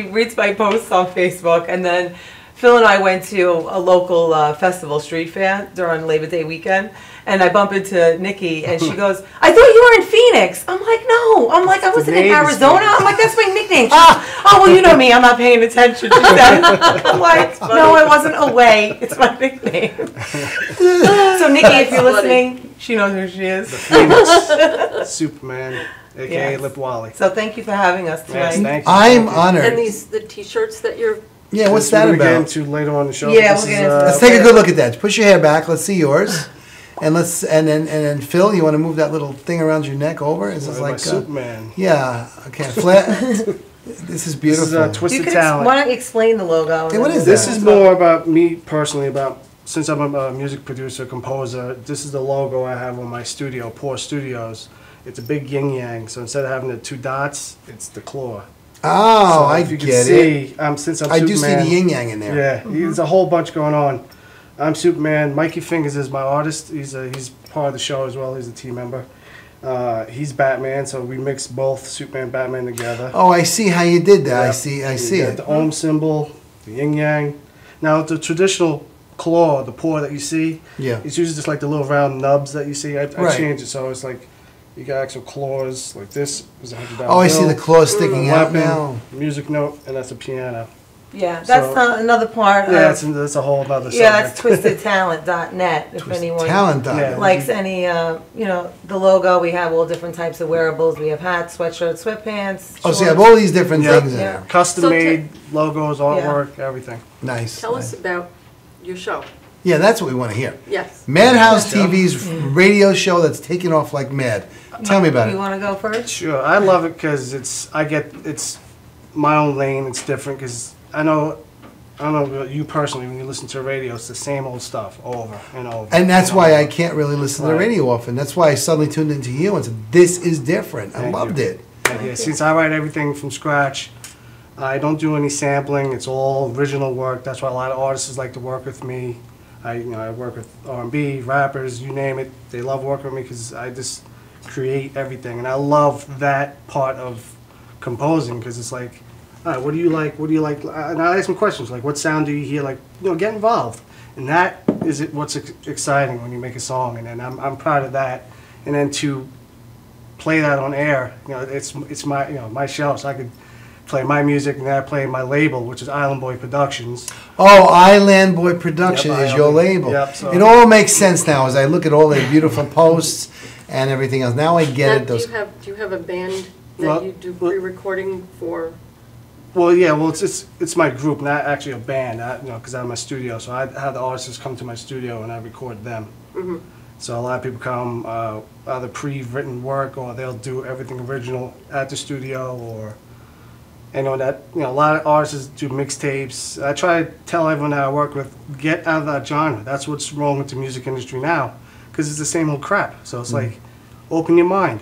Speaker 12: reads my posts on Facebook, and then Phil and I went to a local festival, street fair, during Labor Day weekend, and I bump into Nikki, and she goes, "I thought you were in Phoenix." I'm like, "No." I'm like, "I wasn't in Arizona." I'm like, "That's my nickname." She goes, "Oh, well, you know me. I'm not paying attention." She said. I'm like, "No, I wasn't away. It's my nickname." So, Nikki, if you're listening, she knows who she is.
Speaker 11: The Phoenix. Superman, a.k.a.
Speaker 12: Yes.
Speaker 11: Lip Wally.
Speaker 12: So thank you for having us tonight.
Speaker 11: Yes, thank you.
Speaker 1: I'm
Speaker 11: Thank you.
Speaker 1: honored.
Speaker 7: And the T-shirts that you're...
Speaker 1: Yeah, what's
Speaker 11: This
Speaker 1: that
Speaker 11: we're gonna
Speaker 1: about?
Speaker 11: get into later on in the show.
Speaker 12: Yeah,
Speaker 11: This
Speaker 12: we're
Speaker 11: is,
Speaker 12: gonna into
Speaker 1: Let's take a good look at that. Push your hair back. Let's see yours. And then Phil, you want to move that little thing around your neck over? Is this
Speaker 11: my
Speaker 1: like
Speaker 11: Superman.
Speaker 1: Yeah. Okay. Flat. This is beautiful.
Speaker 11: This is Twisted Talent.
Speaker 12: Why don't you explain the logo?
Speaker 1: Hey, what is
Speaker 11: This
Speaker 1: that?
Speaker 11: is more about me personally, since I'm a music producer, composer, this is the logo I have on my studio, Poor Studios. It's a big yin-yang, so instead of having the 2 dots, it's the claw.
Speaker 1: Oh,
Speaker 11: So
Speaker 1: I
Speaker 11: if you can
Speaker 1: get
Speaker 11: see,
Speaker 1: it.
Speaker 11: since I'm
Speaker 1: I
Speaker 11: Superman,
Speaker 1: do see the yin-yang in there.
Speaker 11: Yeah, there's a whole bunch going on. I'm Superman. Mikey Fingers is my artist. He's part of the show as well. He's a team member. He's Batman, so we mixed both Superman and Batman together.
Speaker 1: Oh, I see how you did that.
Speaker 11: Yep.
Speaker 1: I see
Speaker 11: You got
Speaker 1: it.
Speaker 11: the Om symbol, the yin yang. Now the traditional claw, the paw that you see,
Speaker 1: Yeah.
Speaker 11: it's usually just like the little round nubs that you see. I
Speaker 1: Right.
Speaker 11: changed it so it's like You got actual claws, like this is a $100
Speaker 1: Oh, I see the claws sticking out
Speaker 11: weapon,
Speaker 1: now.
Speaker 11: music note, and that's a piano.
Speaker 12: Yeah, that's
Speaker 11: So-
Speaker 12: another part
Speaker 11: Yeah,
Speaker 12: of...
Speaker 11: that's a whole other subject.
Speaker 12: Yeah, that's twistedtalent.net, if anyone
Speaker 1: Talent.net.
Speaker 12: likes any, you know, the logo. We have all different types of wearables. We have hats, sweatshirts, sweatpants.
Speaker 1: Oh, so you
Speaker 12: shorts.
Speaker 1: have all these different
Speaker 11: Yeah.
Speaker 1: things in
Speaker 12: Yeah.
Speaker 1: there.
Speaker 11: Custom
Speaker 7: So
Speaker 11: made logos, artwork, everything.
Speaker 1: Nice.
Speaker 7: Tell
Speaker 1: nice.
Speaker 7: us about your show.
Speaker 1: Yeah, that's what we want to hear.
Speaker 7: Yes.
Speaker 1: Madhouse TV's radio show that's taking off like mad. Tell me about
Speaker 12: You
Speaker 1: it.
Speaker 12: want to go first?
Speaker 11: Sure, I love it because it's my own lane. It's different because I don't know about you personally, when you listen to radio, it's the same old stuff over and over.
Speaker 1: And that's
Speaker 11: and
Speaker 1: why
Speaker 11: over.
Speaker 1: I can't really listen to the
Speaker 11: Right.
Speaker 1: radio often. That's why I suddenly tuned into you and said, this is different. I
Speaker 11: Thank
Speaker 1: loved
Speaker 11: you.
Speaker 1: it.
Speaker 11: Yeah, since I write everything from scratch, I don't do any sampling. It's all original work. That's why a lot of artists like to work with me. I work with R&B, rappers, you name it. They love working with me because I just create everything. And I love that part of composing because it's like, all right, what do you like? What do you like? And I ask them questions like, what sound do you hear? Like, get involved. And that is what's exciting when you make a song. And then I'm proud of that. And then to play that on air, it's my my show, so I could play my music, and then I play my label, which is Island Boy Productions.
Speaker 1: Oh, Island Boy Production
Speaker 11: Yep,
Speaker 1: is your
Speaker 11: Island.
Speaker 1: label.
Speaker 11: Yep, so-
Speaker 1: It all makes sense now as I look at all the beautiful posts and everything else. Now I get
Speaker 7: Now,
Speaker 1: it. Those.
Speaker 7: do you have a band that
Speaker 11: Well,
Speaker 7: you do pre-recording for?
Speaker 11: Well, yeah, it's my group, not actually a band, because I'm in my studio, so I have the artists come to my studio and I record them.
Speaker 7: Mm-hmm.
Speaker 11: So a lot of people come either pre-written work or they'll do everything original at the studio, or a lot of artists do mixtapes. I try to tell everyone that I work with, get out of that genre. That's what's wrong with the music industry now, because it's the same old crap. So it's like, open your mind.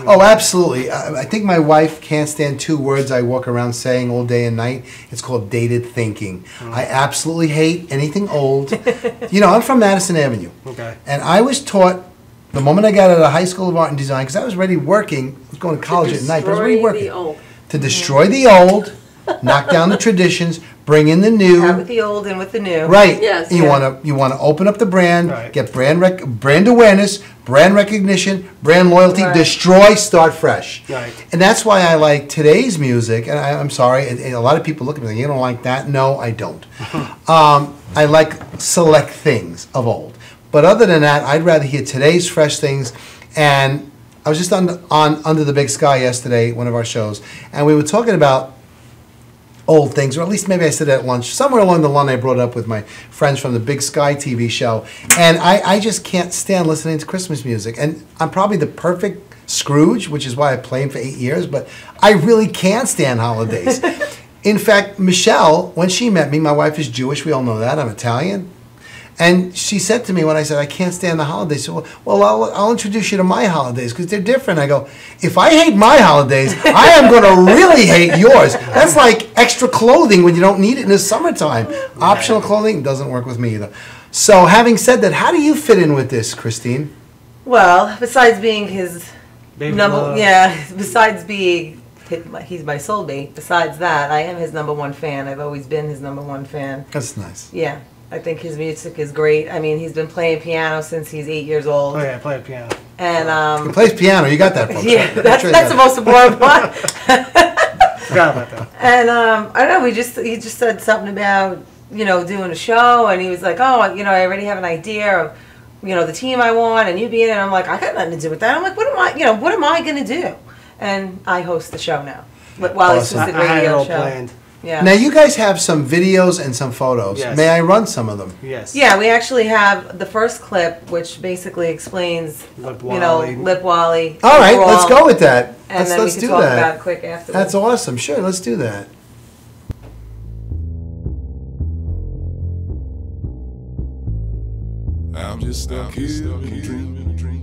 Speaker 1: Oh, absolutely. I think my wife can't stand two words I walk around saying all day and night. It's called dated thinking. I absolutely hate anything old. I'm from Madison Avenue.
Speaker 11: Okay.
Speaker 1: And I was taught the moment I got out of High School of Art and Design, because I was already working, I was going to college at night, but I was already
Speaker 7: Destroy
Speaker 1: working.
Speaker 7: the old.
Speaker 1: To destroy the old, knock down the traditions, bring in the new.
Speaker 12: Out with the old and with the new.
Speaker 1: Right.
Speaker 7: Yes.
Speaker 1: You
Speaker 7: Yeah.
Speaker 1: want to open up the brand,
Speaker 11: Right.
Speaker 1: get brand awareness, brand recognition, brand loyalty,
Speaker 12: Right.
Speaker 1: destroy, start fresh.
Speaker 11: Right.
Speaker 1: And that's why I like today's music. And I'm sorry, and a lot of people look at me like, you don't like that? No, I don't. I like select things of old. But other than that, I'd rather hear today's fresh things. And I was just on Under the Big Sky yesterday, one of our shows, and we were talking about old things, or at least maybe I said it at lunch. Somewhere along the line I brought it up with my friends from the Big Sky TV show. And I just can't stand listening to Christmas music. And I'm probably the perfect Scrooge, which is why I played him for 8 years, but I really can't stand holidays. In fact, Michelle, when she met me, my wife is Jewish, we all know that, I'm Italian. And she said to me when I said, I can't stand the holidays, she said, well, I'll introduce you to my holidays because they're different. I go, if I hate my holidays, I am going to really hate yours. That's like extra clothing when you don't need it in the summertime. Optional clothing doesn't work with me either. So having said that, how do you fit in with this, Christine?
Speaker 12: Well, besides being his
Speaker 11: Baby
Speaker 12: number,
Speaker 11: love.
Speaker 12: besides being he's my soulmate. Besides that, I am his #1 fan. I've always been his #1 fan.
Speaker 1: That's nice.
Speaker 12: Yeah, I think his music is great. I mean, he's been playing piano since he's 8 years old.
Speaker 11: Oh yeah, I play the piano.
Speaker 12: And
Speaker 1: He plays piano, you got that, folks.
Speaker 12: yeah,
Speaker 1: Right?
Speaker 12: that's the most important part.
Speaker 11: Forgot about that.
Speaker 12: And I don't know, he just said something about doing a show, and he was like, oh, I already have an idea of the team I want, and you being in. And I'm like, I got nothing to do with that. I'm like, what am I gonna do? And I host the show now. While it's just a
Speaker 11: I had it
Speaker 12: radio
Speaker 11: all
Speaker 12: show.
Speaker 11: planned.
Speaker 12: Yeah.
Speaker 1: Now you guys have some videos and some photos.
Speaker 11: Yes.
Speaker 1: May I run some of them?
Speaker 11: Yes.
Speaker 12: Yeah, we actually have the first clip, which basically explains,
Speaker 11: Lip Wally.
Speaker 12: Lip Wally.
Speaker 1: All right,
Speaker 12: overall,
Speaker 1: let's go with that.
Speaker 12: And then
Speaker 1: let's
Speaker 12: we
Speaker 1: do
Speaker 12: can talk
Speaker 1: that.
Speaker 12: about it quick afterwards.
Speaker 1: That's awesome. Sure, let's do that.
Speaker 13: I'm just stuck here in a dream.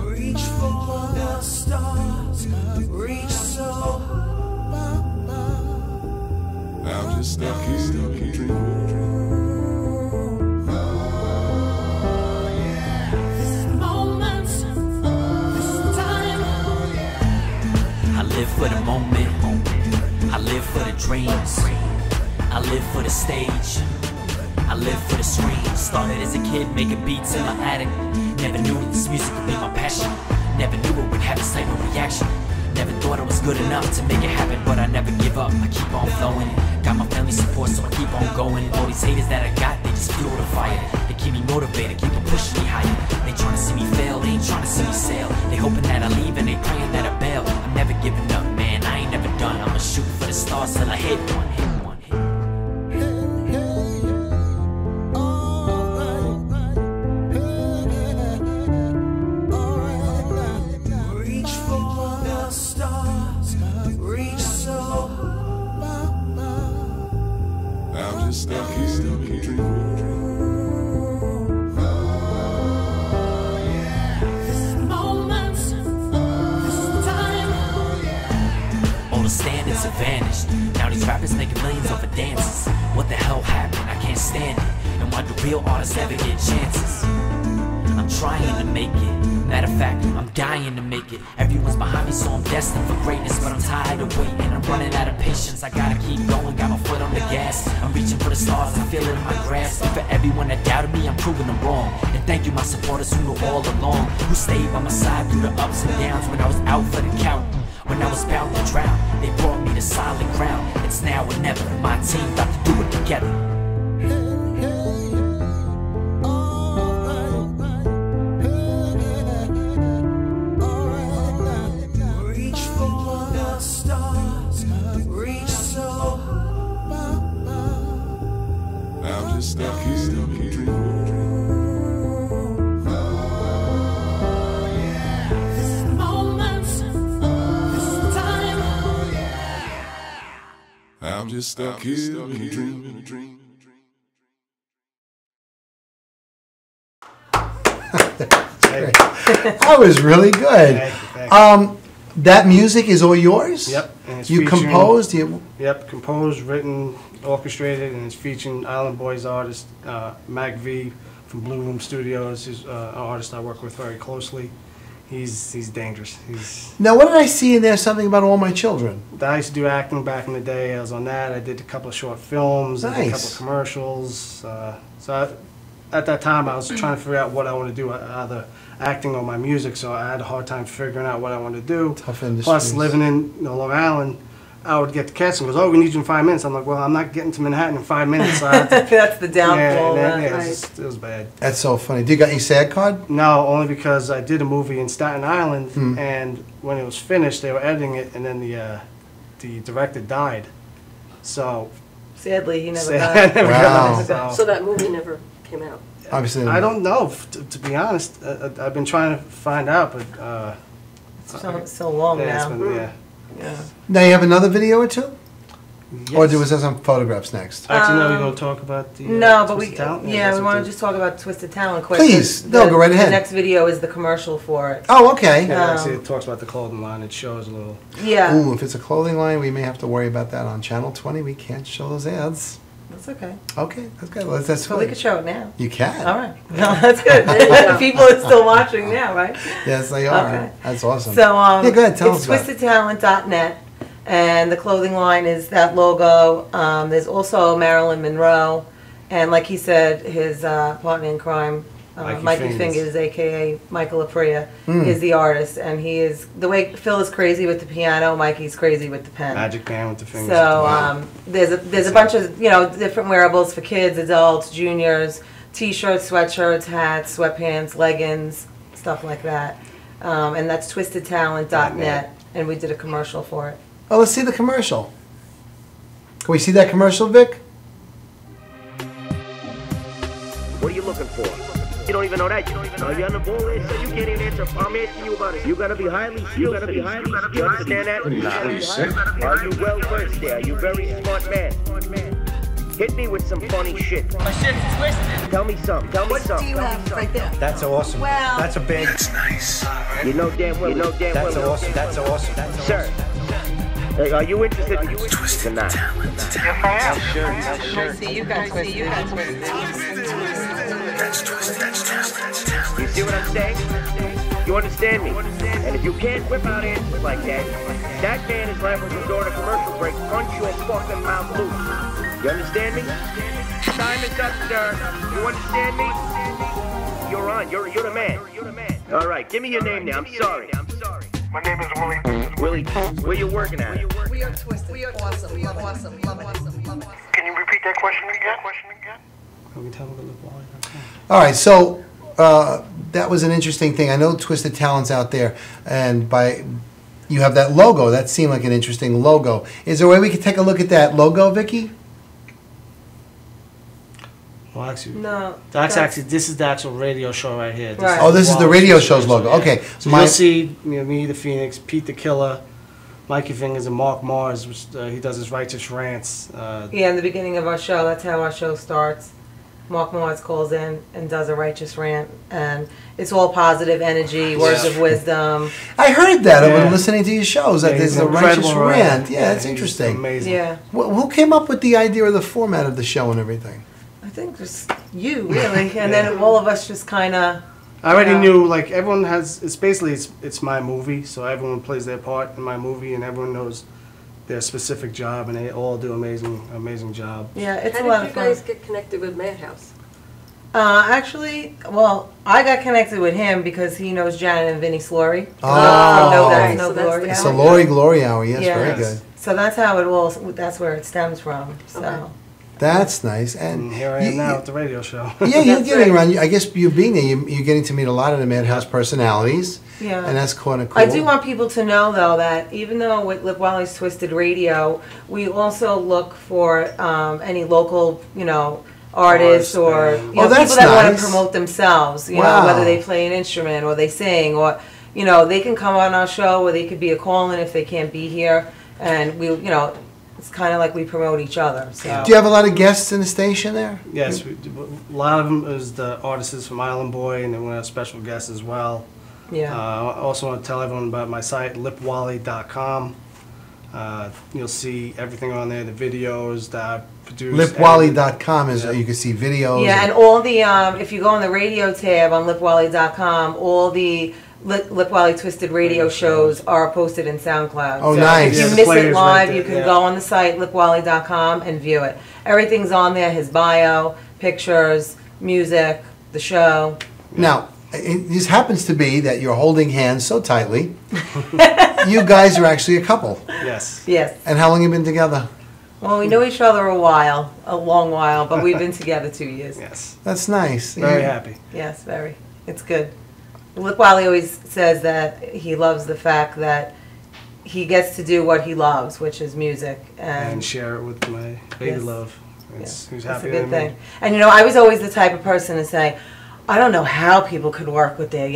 Speaker 14: Reach for the stars, reach so high.
Speaker 13: I'm just stuck here in a dream.
Speaker 14: Moments, this time.
Speaker 15: I live for the moment, I live for the dreams. live for the stage, I live for the screen. Started as a kid making beats in my attic. Never knew that this music would be my passion. Never knew it would have this type of reaction. Never thought I was good enough to make it happen, but I never give up, I keep on flowing. Got my family support, so I keep on going. All these haters that I got, they just fuel the fire. They keep me motivated, keep on pushing me higher. They tryna see me fail, they ain't tryna see me sail. They hoping that I leave and they praying that I bail. I'm never giving up, man, I ain't never done. I'ma shoot for the stars till I hit one, hit one.
Speaker 14: Reach for the stars, reach so high.
Speaker 13: I'm just stuck here dreaming.
Speaker 14: Moments, time.
Speaker 15: All the standards have vanished. Now these rappers making millions off of dances. What the hell happened? I can't stand it. And why do real artists never get chances? I'm trying to make it. Matter of fact, I'm dying to make it. Everyone's behind me, so I'm destined for greatness. But I'm tired of waiting, I'm running out of patience. I gotta keep going, got my foot on the gas. I'm reaching for the stars, I feel it in my grasp. And for everyone that doubted me, I'm proving them wrong. And thank you, my supporters who knew all along, who stayed by my side through the ups and downs. When I was out for the count, when I was bound to drown, they brought me to solid ground. It's now or never, my team got to do it together.
Speaker 14: Reach for the stars, reach so high.
Speaker 13: I'm just stuck here dreaming.
Speaker 14: Moments, time.
Speaker 13: I'm just stuck here dreaming.
Speaker 1: That was really good.
Speaker 11: Thank you.
Speaker 1: That music is all yours?
Speaker 11: Yep. And it's
Speaker 1: You
Speaker 11: featuring-
Speaker 1: composed? You...
Speaker 11: Yep, composed, written, orchestrated, and it's featuring Island Boys artist Mac V from Blue Room Studios. He's an artist I work with very closely. He's dangerous.
Speaker 1: Now, what did I see in there? Something about All My Children.
Speaker 11: I used to do acting back in the day. I was on that. I did a couple of short films. I did a couple
Speaker 1: Nice.
Speaker 11: of commercials. At that time, I was trying to figure out what I want to do, either acting or my music. So I had a hard time figuring out what I wanted to do.
Speaker 1: Tough industries.
Speaker 11: Plus, living in Long Island, I would get the casting. Goes, oh, we need you in 5 minutes. I'm like, well, I'm not getting to Manhattan in 5 minutes. So I had to,
Speaker 12: That's the downfall.
Speaker 11: it was bad.
Speaker 1: That's so funny. Do you got any SAG card?
Speaker 11: No, only because I did a movie in Staten Island,
Speaker 1: Hmm.
Speaker 11: and when it was finished, they were editing it, and then the director died. So
Speaker 12: Sadly, he never
Speaker 11: Sad-
Speaker 12: got it.
Speaker 11: never got it,
Speaker 7: So that movie never came out.
Speaker 1: Obviously,
Speaker 11: I don't know. To be honest, I've been trying to find out, but
Speaker 12: so long
Speaker 11: yeah, it's
Speaker 12: now.
Speaker 11: been- yeah.
Speaker 12: Yeah.
Speaker 1: Now you have another video or two? Or
Speaker 11: Yes.
Speaker 1: was there some photographs next?
Speaker 11: Actually, no, we're going to talk about the.
Speaker 12: No, but we
Speaker 11: Twisted Talent?
Speaker 12: yeah,
Speaker 11: that's
Speaker 12: we
Speaker 11: what
Speaker 12: want
Speaker 11: it
Speaker 12: to
Speaker 11: is.
Speaker 12: just talk about Twisted Talent quick.
Speaker 1: Please.
Speaker 12: The-
Speaker 1: No, go right ahead.
Speaker 12: The next video is the commercial for it.
Speaker 1: Oh, okay.
Speaker 11: Yeah, actually, it talks about the clothing line. It shows a little.
Speaker 12: Yeah.
Speaker 1: Ooh, if it's a clothing line, we may have to worry about that on Channel 20. We can't show those ads.
Speaker 12: That's okay.
Speaker 1: Okay, that's good. Well, that's
Speaker 12: So we
Speaker 1: good.
Speaker 12: could show it now.
Speaker 1: You can.
Speaker 12: All right. No, that's good. People are still watching now, right?
Speaker 1: Yes, they are.
Speaker 12: Okay.
Speaker 1: That's awesome.
Speaker 12: So
Speaker 1: yeah, go ahead. Tell us
Speaker 12: it's
Speaker 1: about it.
Speaker 12: twistedtalent.net, and the clothing line is that logo. There's also Marilyn Monroe, and like he said, his partner in crime, Mikey Fingers, aka Michael Apria, is the artist, and he is the way Phil is crazy with the piano. Mikey's crazy with the pen.
Speaker 11: Magic man with the fingers.
Speaker 12: So there's a bunch of different wearables for kids, adults, juniors, t-shirts, sweatshirts, hats, sweatpants, leggings, stuff like that. And that's twistedtalent.net, and we did a commercial for it.
Speaker 1: Oh, let's see the commercial. Can we see that commercial, Vic?
Speaker 16: What are you looking for? You don't even know that. You on the ball list, so you can't even answer. I'm asking you about it. You gotta be highly skilled. You gotta be highly skilled. You understand that?
Speaker 13: Are you sick?
Speaker 16: Are you well versed there? Are you very smart man? Hit me with some funny shit. My shit's twisted. Tell me something. Tell me something.
Speaker 17: What do you have right there?
Speaker 3: That's awesome.
Speaker 17: Well,
Speaker 3: That's a big.
Speaker 13: That's nice.
Speaker 16: You know damn well.
Speaker 3: That's awesome. That's awesome. That's
Speaker 16: Sir, are you interested in twisted or not?
Speaker 17: yes, I am. Sure. See you guys. See you guys.
Speaker 16: You see what I'm saying? You understand me? And if you can't whip out answers like that, that man is liable to go to commercial break, punch your fucking mouth loose. You understand me? Time is up, sir. You understand me? You're on. You're the man. All right, give me your name now. I'm sorry.
Speaker 18: My name is Willie.
Speaker 16: Willie, where you working at?
Speaker 14: We are twisted. We are awesome. Love it. Awesome. Love it.
Speaker 18: Can you repeat that question again?
Speaker 1: All right, so that was an interesting thing. I know Twisted Talent's out there, and you have that logo. That seemed like an interesting logo. Is there a way we could take a look at that logo, Vicky?
Speaker 11: Well, actually,
Speaker 12: No.
Speaker 11: That's actually, this is the actual radio show right here.
Speaker 12: Right.
Speaker 1: Oh, this is the radio show's logo. Okay.
Speaker 11: So you'll see me, the Phoenix, Pete the Killer, Mikey Fingers, and Mark Mars, which he does his righteous rants.
Speaker 12: Yeah, in the beginning of our show, that's how our show starts. Mark Mars calls in and does a righteous rant, and it's all positive energy, words of wisdom.
Speaker 1: I heard that when listening to your shows, that there's
Speaker 11: he's
Speaker 1: a
Speaker 11: an
Speaker 1: righteous
Speaker 11: incredible
Speaker 1: rant. Yeah, that's
Speaker 11: he's
Speaker 1: interesting.
Speaker 11: Amazing.
Speaker 12: Yeah.
Speaker 1: Who came up with the idea of the format of the show and everything?
Speaker 12: I think just you, really, and then all of us just kind of.
Speaker 11: I already knew, like, everyone has, it's basically, it's my movie, so everyone plays their part in my movie, and everyone knows their specific job, and they all do amazing job.
Speaker 12: Yeah, it's
Speaker 7: How
Speaker 12: a lot
Speaker 7: did
Speaker 12: of
Speaker 7: you
Speaker 12: fun.
Speaker 7: guys get connected with Madhouse?
Speaker 12: Actually, well, I got connected with him because he knows Janet and Vinny Slory.
Speaker 1: Oh.
Speaker 12: No, that's no
Speaker 7: So that's
Speaker 12: glory.
Speaker 7: the-
Speaker 1: It's a Lori Glory Hour. Yes,
Speaker 12: Yeah.
Speaker 1: very good.
Speaker 12: So that's how it all. That's where it stems from. So.
Speaker 7: Okay.
Speaker 1: That's nice. And
Speaker 11: Here I am now at the radio show.
Speaker 1: Yeah, you're
Speaker 7: That's
Speaker 1: getting
Speaker 7: right.
Speaker 1: around. I guess you being there, you're getting to meet a lot of the Madhouse personalities.
Speaker 12: Yeah.
Speaker 1: And that's kind of cool.
Speaker 12: I do want people to know, though, that even though with Lip Wally's Twisted Radio, we also look for any local, artists or
Speaker 1: that's
Speaker 12: people that want
Speaker 1: nice.
Speaker 12: to promote themselves. You
Speaker 1: Wow.
Speaker 12: know, whether they play an instrument or they sing, or they can come on our show, or they could be a call-in if they can't be here, and we, it's kind of like we promote each other. So.
Speaker 1: Do you have a lot of guests in the station there?
Speaker 11: Yes, a lot of them is the artists from Island Boy, and then we have special guests as well.
Speaker 12: Yeah.
Speaker 11: I also want to tell everyone about my site, lipwally.com. You'll see everything on there, the videos that I produce.
Speaker 1: Lipwally.com is you can see videos.
Speaker 12: Yeah, and all the, if you go on the radio tab on lipwally.com, all the Lip Wally Twisted radio shows are posted in SoundCloud.
Speaker 1: Oh,
Speaker 12: so
Speaker 1: nice.
Speaker 12: If
Speaker 1: Yeah,
Speaker 12: you
Speaker 1: the
Speaker 12: miss
Speaker 1: players
Speaker 12: it
Speaker 1: right
Speaker 12: live,
Speaker 1: there,
Speaker 12: you can
Speaker 1: yeah.
Speaker 12: go on the site, lipwally.com, and view it. Everything's on there, his bio, pictures, music, the show.
Speaker 1: Now, it just happens to be that you're holding hands so tightly. You guys are actually a couple.
Speaker 11: Yes.
Speaker 12: Yes.
Speaker 1: And how long have you been together?
Speaker 12: Well, we know each other a long while, but we've been together 2 years.
Speaker 11: Yes.
Speaker 1: That's nice.
Speaker 11: Very happy.
Speaker 12: Yes, very. It's good. Lip Wally always says that he loves the fact that he gets to do what he loves, which is music.
Speaker 11: And share it with my baby
Speaker 12: Yes.
Speaker 11: love. He's
Speaker 12: That's
Speaker 11: happy
Speaker 12: a good
Speaker 11: with me.
Speaker 12: thing. And I was always the type of person to say, I don't know how people could work with their,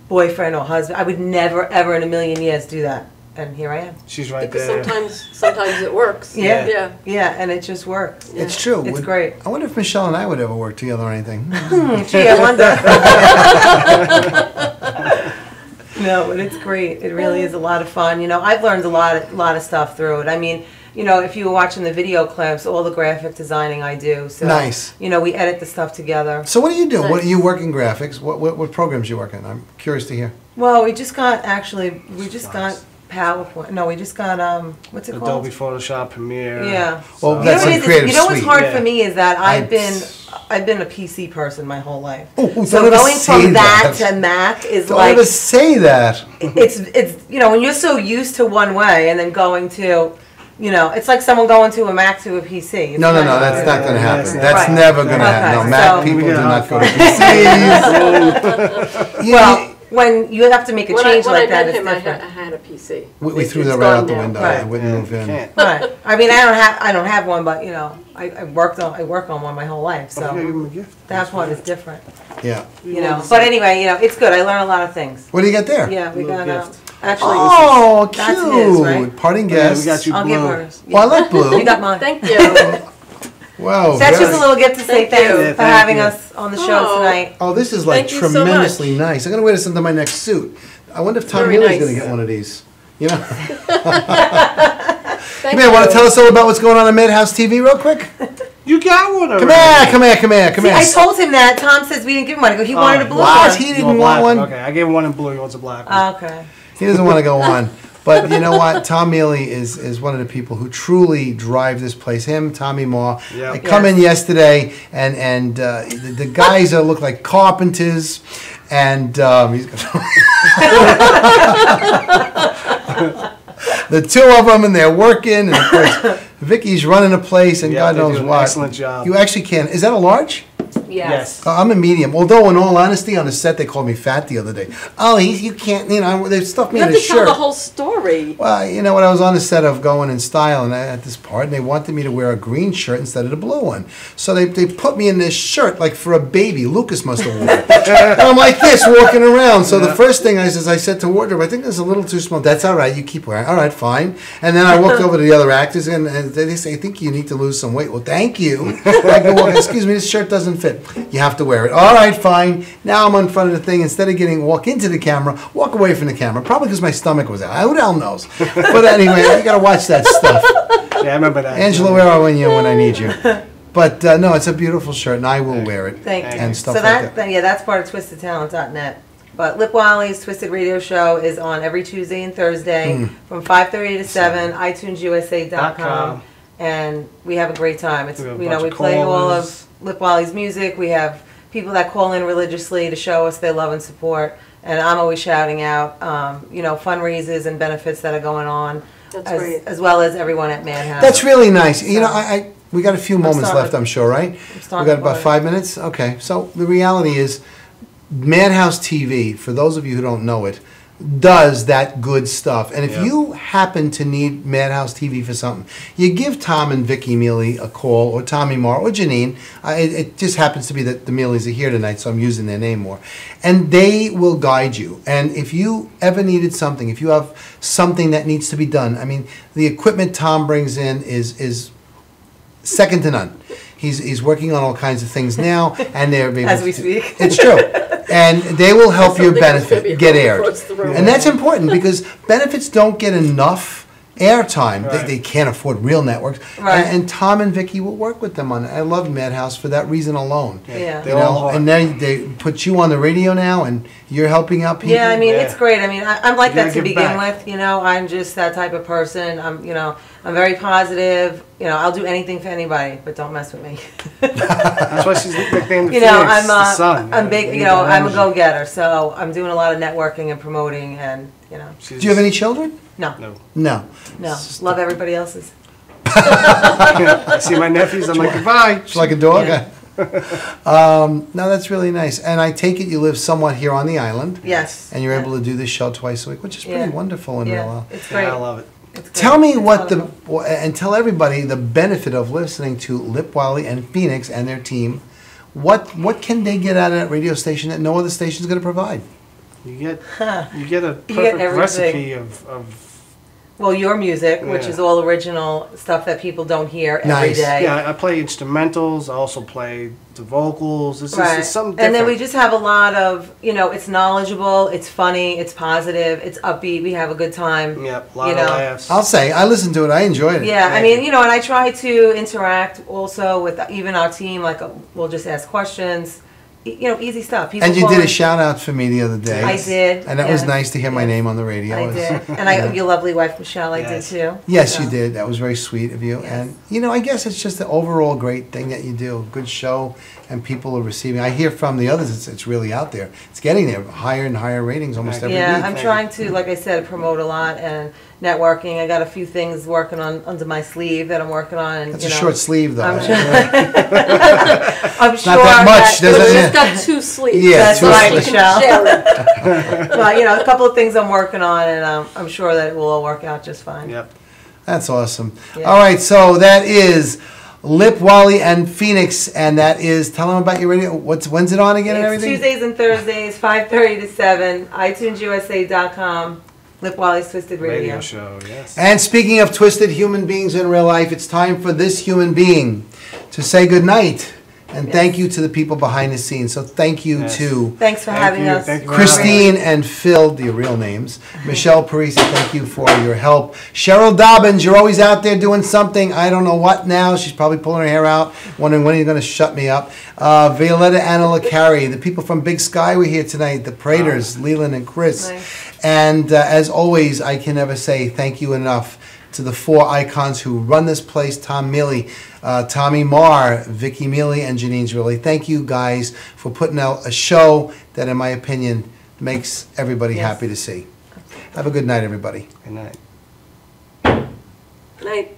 Speaker 12: boyfriend or husband. I would never, ever in a million years do that. And here I am.
Speaker 11: She's right
Speaker 7: Because
Speaker 11: there.
Speaker 7: sometimes it works.
Speaker 12: Yeah. Yeah, and it just works.
Speaker 1: It's true.
Speaker 12: It's great.
Speaker 1: I wonder if Michelle and I would ever work together or anything.
Speaker 12: Gee, I wonder. No, but it's great. It really is a lot of fun. I've learned a lot of stuff through it. I mean, if you were watching the video clips, all the graphic designing I do. So,
Speaker 1: Nice.
Speaker 12: We edit the stuff together.
Speaker 1: So what do you do? What you work in graphics? What programs you work in? I'm curious to hear.
Speaker 12: Well, we just got PowerPoint. No, we just got what's it called?
Speaker 11: Adobe Photoshop, Premiere.
Speaker 12: Yeah.
Speaker 1: Well, that's a creative
Speaker 12: You know what's
Speaker 1: suite.
Speaker 12: hard
Speaker 1: Yeah.
Speaker 12: for me is that I've been a PC person my whole life.
Speaker 1: Oh,
Speaker 12: so
Speaker 1: don't ever
Speaker 12: going
Speaker 1: say
Speaker 12: from that
Speaker 1: that.
Speaker 12: to Mac is
Speaker 1: Don't
Speaker 12: like
Speaker 1: ever say that.
Speaker 12: it's when you're so used to one way and then going to it's like someone going to a Mac to a PC. It's
Speaker 1: No,
Speaker 12: kind of-
Speaker 1: that's not going to happen.
Speaker 11: Right.
Speaker 1: That's never going to happen. No,
Speaker 12: Okay,
Speaker 1: Mac
Speaker 12: so-
Speaker 1: people do not go to PCs.
Speaker 12: Well, when you have to make a change
Speaker 7: when
Speaker 12: like
Speaker 7: I
Speaker 12: that,
Speaker 7: met
Speaker 12: it's
Speaker 7: him,
Speaker 12: different.
Speaker 7: I had a PC.
Speaker 1: We threw
Speaker 7: It's
Speaker 1: that right
Speaker 7: gone
Speaker 1: out the
Speaker 7: now.
Speaker 1: window.
Speaker 12: Right.
Speaker 1: I wouldn't move in.
Speaker 12: Right. I mean, I don't have one, but I work on one my whole life,
Speaker 11: I'm gonna give
Speaker 12: so
Speaker 11: him a gift.
Speaker 12: that one is different.
Speaker 1: Yeah.
Speaker 12: But anyway, it's good. I learn a lot of things.
Speaker 1: What do you got there?
Speaker 12: Yeah, we
Speaker 11: Little
Speaker 12: got
Speaker 11: gift.
Speaker 12: actually.
Speaker 1: Oh, cute.
Speaker 12: That's his, right?
Speaker 1: Parting
Speaker 11: Yeah,
Speaker 1: guests.
Speaker 11: we got you
Speaker 12: I'll
Speaker 11: blue.
Speaker 12: give hers.
Speaker 1: Well, I like blue.
Speaker 12: You got mine.
Speaker 7: Thank you.
Speaker 1: Wow.
Speaker 12: That's
Speaker 1: very-
Speaker 12: just a little gift to say
Speaker 7: Thank
Speaker 12: thanks
Speaker 7: you.
Speaker 11: Yeah,
Speaker 12: for
Speaker 11: thank
Speaker 12: having
Speaker 11: you.
Speaker 12: us on the show
Speaker 7: Oh.
Speaker 12: tonight.
Speaker 1: Oh, this is like
Speaker 7: Thank you so
Speaker 1: tremendously
Speaker 7: much.
Speaker 1: nice. I'm going to wear this into my next suit. I wonder if Tom
Speaker 7: Very
Speaker 1: Healy's
Speaker 7: nice.
Speaker 1: going to get one of these.
Speaker 7: Thank
Speaker 1: Come here, want to tell us all about what's going on Madhouse TV real quick?
Speaker 11: You got one already.
Speaker 1: Come here.
Speaker 12: See, I told him that. Tom says we didn't give him one. I go, he wanted a blue
Speaker 1: wow.
Speaker 12: one.
Speaker 1: He
Speaker 11: You
Speaker 1: didn't
Speaker 11: want
Speaker 1: want
Speaker 11: black
Speaker 1: one.
Speaker 11: Okay, I gave him one in blue. He wants a black one.
Speaker 12: Okay.
Speaker 1: He doesn't want to go on. But you know what? Tom Mealy is one of the people who truly drive this place. Him, Tommy Moore.
Speaker 11: Yep.
Speaker 1: I come in yesterday, and the guys look like carpenters, and the two of them, and they're working, and of course, Vicky's running the place, and God knows what.
Speaker 11: Excellent job.
Speaker 1: You actually can. Is that a large?
Speaker 12: Yes.
Speaker 1: I'm a medium. Although, in all honesty, on the set they called me fat the other day. Oh, you can't. They stuffed me
Speaker 7: You
Speaker 1: in
Speaker 7: have
Speaker 1: a
Speaker 7: to
Speaker 1: shirt.
Speaker 7: tell the whole story.
Speaker 1: Well, you know what? I was on the set of Going in Style, and at this part, and they wanted me to wear a green shirt instead of the blue one. So they put me in this shirt like for a baby. Lucas must have worn it. And I'm like this, walking around. So the first thing I said to wardrobe, I think it's a little too small. That's all right. You keep wearing it. All right, fine. And then I walked over to the other actors, and they say, I think you need to lose some weight. Well, thank you. I go, well, excuse me, this shirt doesn't fit. You have to wear it. All right, fine. Now I'm in front of the thing. Instead of walk into the camera, walk away from the camera. Probably because my stomach was out. Who the hell knows? But anyway, you got to watch that stuff.
Speaker 11: Yeah, I remember that.
Speaker 1: Angela, where are you when I need you? But no, it's a beautiful shirt, and I will wear it.
Speaker 12: Thank you.
Speaker 1: And stuff
Speaker 12: so
Speaker 1: like that.
Speaker 12: Yeah, that's part of TwistedTalent.net. But Lip Wiley's Twisted Radio Show is on every Tuesday and Thursday from 5:30 to 7. iTunesusa.com, and we have a great time. It's we play all of Lip Wiley's music. We have people that call in religiously to show us their love and support, and I'm always shouting out, fundraisers and benefits that are going on, as well as everyone at Madhouse.
Speaker 1: That's really nice. You know, we got a few moments
Speaker 12: starting-
Speaker 1: left, I'm sure, right? We
Speaker 12: starting
Speaker 1: got about
Speaker 12: to-
Speaker 1: 5 minutes? Okay. So the reality is, Madhouse TV, for those of you who don't know it, does that good stuff. And if you happen to need Madhouse TV for something, you give Tom and Vicky Mealy a call, or Tommy Moore, or Janine. It just happens to be that the Mealys are here tonight, so I'm using their name more. And they will guide you. And if you ever needed something, if you have something that needs to be done, I mean, the equipment Tom brings in is second to none. He's working on all kinds of things now, and they're able
Speaker 12: As we speak.
Speaker 1: It's true. And they will help your
Speaker 7: Something that's gonna
Speaker 1: benefit
Speaker 7: be
Speaker 1: get
Speaker 7: hung
Speaker 1: aired.
Speaker 7: across the room.
Speaker 1: And that's important because benefits don't get enough airtime. They can't afford real networks.
Speaker 12: Right.
Speaker 1: And Tom and Vicky will work with them on it. I love Madhouse for that reason alone.
Speaker 12: Yeah.
Speaker 1: You know, and then they put you on the radio now, and you're helping out people.
Speaker 12: Yeah, I mean, it's great. I mean, I'm like
Speaker 1: You gotta
Speaker 12: that to
Speaker 1: give
Speaker 12: begin
Speaker 1: back.
Speaker 12: with, I'm just that type of person. I'm very positive. I'll do anything for anybody, but don't mess with me.
Speaker 11: That's why she's nicknamed the
Speaker 12: I'm
Speaker 11: Phoenix, the sun.
Speaker 12: I'm big,
Speaker 11: You need that
Speaker 12: I'm a
Speaker 11: energy.
Speaker 12: go-getter, so I'm doing a lot of networking and promoting, and,
Speaker 1: Do you have any children?
Speaker 12: No.
Speaker 1: No.
Speaker 12: No. Love everybody else's.
Speaker 11: I see my nephews, I'm like, goodbye.
Speaker 1: It's like a dog.
Speaker 12: Yeah.
Speaker 1: No, that's really nice. And I take it you live somewhat here on the island.
Speaker 12: Yes.
Speaker 1: And you're able to do this show twice a week, which is pretty wonderful in real life.
Speaker 12: It's great.
Speaker 11: I love it.
Speaker 1: Tell me and tell everybody the benefit of listening to Lip Wiley and Phoenix and their team. What can they get out of that radio station that no other station is going to provide?
Speaker 11: You get a
Speaker 12: You get
Speaker 11: perfect
Speaker 12: everything.
Speaker 11: recipe of
Speaker 12: Well, your music, which
Speaker 11: Yeah.
Speaker 12: is all original stuff that people don't hear every day.
Speaker 11: Yeah, I play instrumentals. I also play the vocals. It's something different.
Speaker 12: And then we just have a lot of, it's knowledgeable, it's funny, it's positive, it's upbeat, we have a good time.
Speaker 11: Yeah, a lot of laughs.
Speaker 1: I'll say, I listened to it. I enjoyed it.
Speaker 12: Yeah, I mean, and I try to interact also with even our team, like we'll just ask questions, easy stuff. People
Speaker 1: And you
Speaker 12: call
Speaker 1: did a
Speaker 12: in-
Speaker 1: shout out for me the other day.
Speaker 12: I did,
Speaker 1: And that was
Speaker 12: yes,
Speaker 1: nice to hear my name on the radio.
Speaker 12: I did. And your lovely wife, Michelle, I did too.
Speaker 1: Yes,
Speaker 12: So.
Speaker 1: you did. That was very sweet of you. And, I guess it's just the overall great thing that you do. Good show, and people are receiving. I hear from the others, it's really out there. It's getting there. Higher and higher ratings almost every week.
Speaker 12: Yeah, I'm trying to, like I said, promote a lot and networking. I got a few things working on under my sleeve that I'm working on. And,
Speaker 1: That's a short sleeve, though.
Speaker 12: I'm
Speaker 1: It's
Speaker 12: sure. I'm sure
Speaker 1: not that much.
Speaker 12: that-
Speaker 1: Doesn't
Speaker 7: She's
Speaker 1: it?
Speaker 7: got two sleeves.
Speaker 1: Yeah,
Speaker 12: That's
Speaker 1: two
Speaker 12: right,
Speaker 1: sleeves.
Speaker 12: Michelle.
Speaker 7: Share it.
Speaker 12: But, a couple of things I'm working on, and I'm sure that it will all work out just fine.
Speaker 11: Yep.
Speaker 1: That's awesome.
Speaker 12: Yeah.
Speaker 1: All right, so that is Lip Wiley and Phoenix, and that is, tell them about your radio. When's it on again and
Speaker 12: It's
Speaker 1: everything?
Speaker 12: Tuesdays and Thursdays, 5:30 to 7, iTunesusa.com, Lip Wiley's Twisted Radio.
Speaker 11: Radio show, yes.
Speaker 1: And speaking of twisted human beings in real life, it's time for this human being to say goodnight. And thank you to the people behind the scenes. So thank you to
Speaker 12: Thanks for having us.
Speaker 11: Thank you very
Speaker 1: Christine and Phil, the real names. Michelle Parisi, thank you for your help. Cheryl Dobbins, you're always out there doing something. I don't know what now. She's probably pulling her hair out, wondering when you're going to shut me up. Violetta Anna LaCarrie, the people from Big Sky were here tonight. The Praters, Leland and Chris.
Speaker 12: Nice.
Speaker 1: And as always, I can never say thank you enough to the 4 icons who run this place: Tom Mealy, Tommy Marr, Vicky Mealy, and Janine Zwilly. Thank you guys for putting out a show that, in my opinion, makes everybody happy to see. Have a good night, everybody.
Speaker 11: Good night.
Speaker 7: Good night.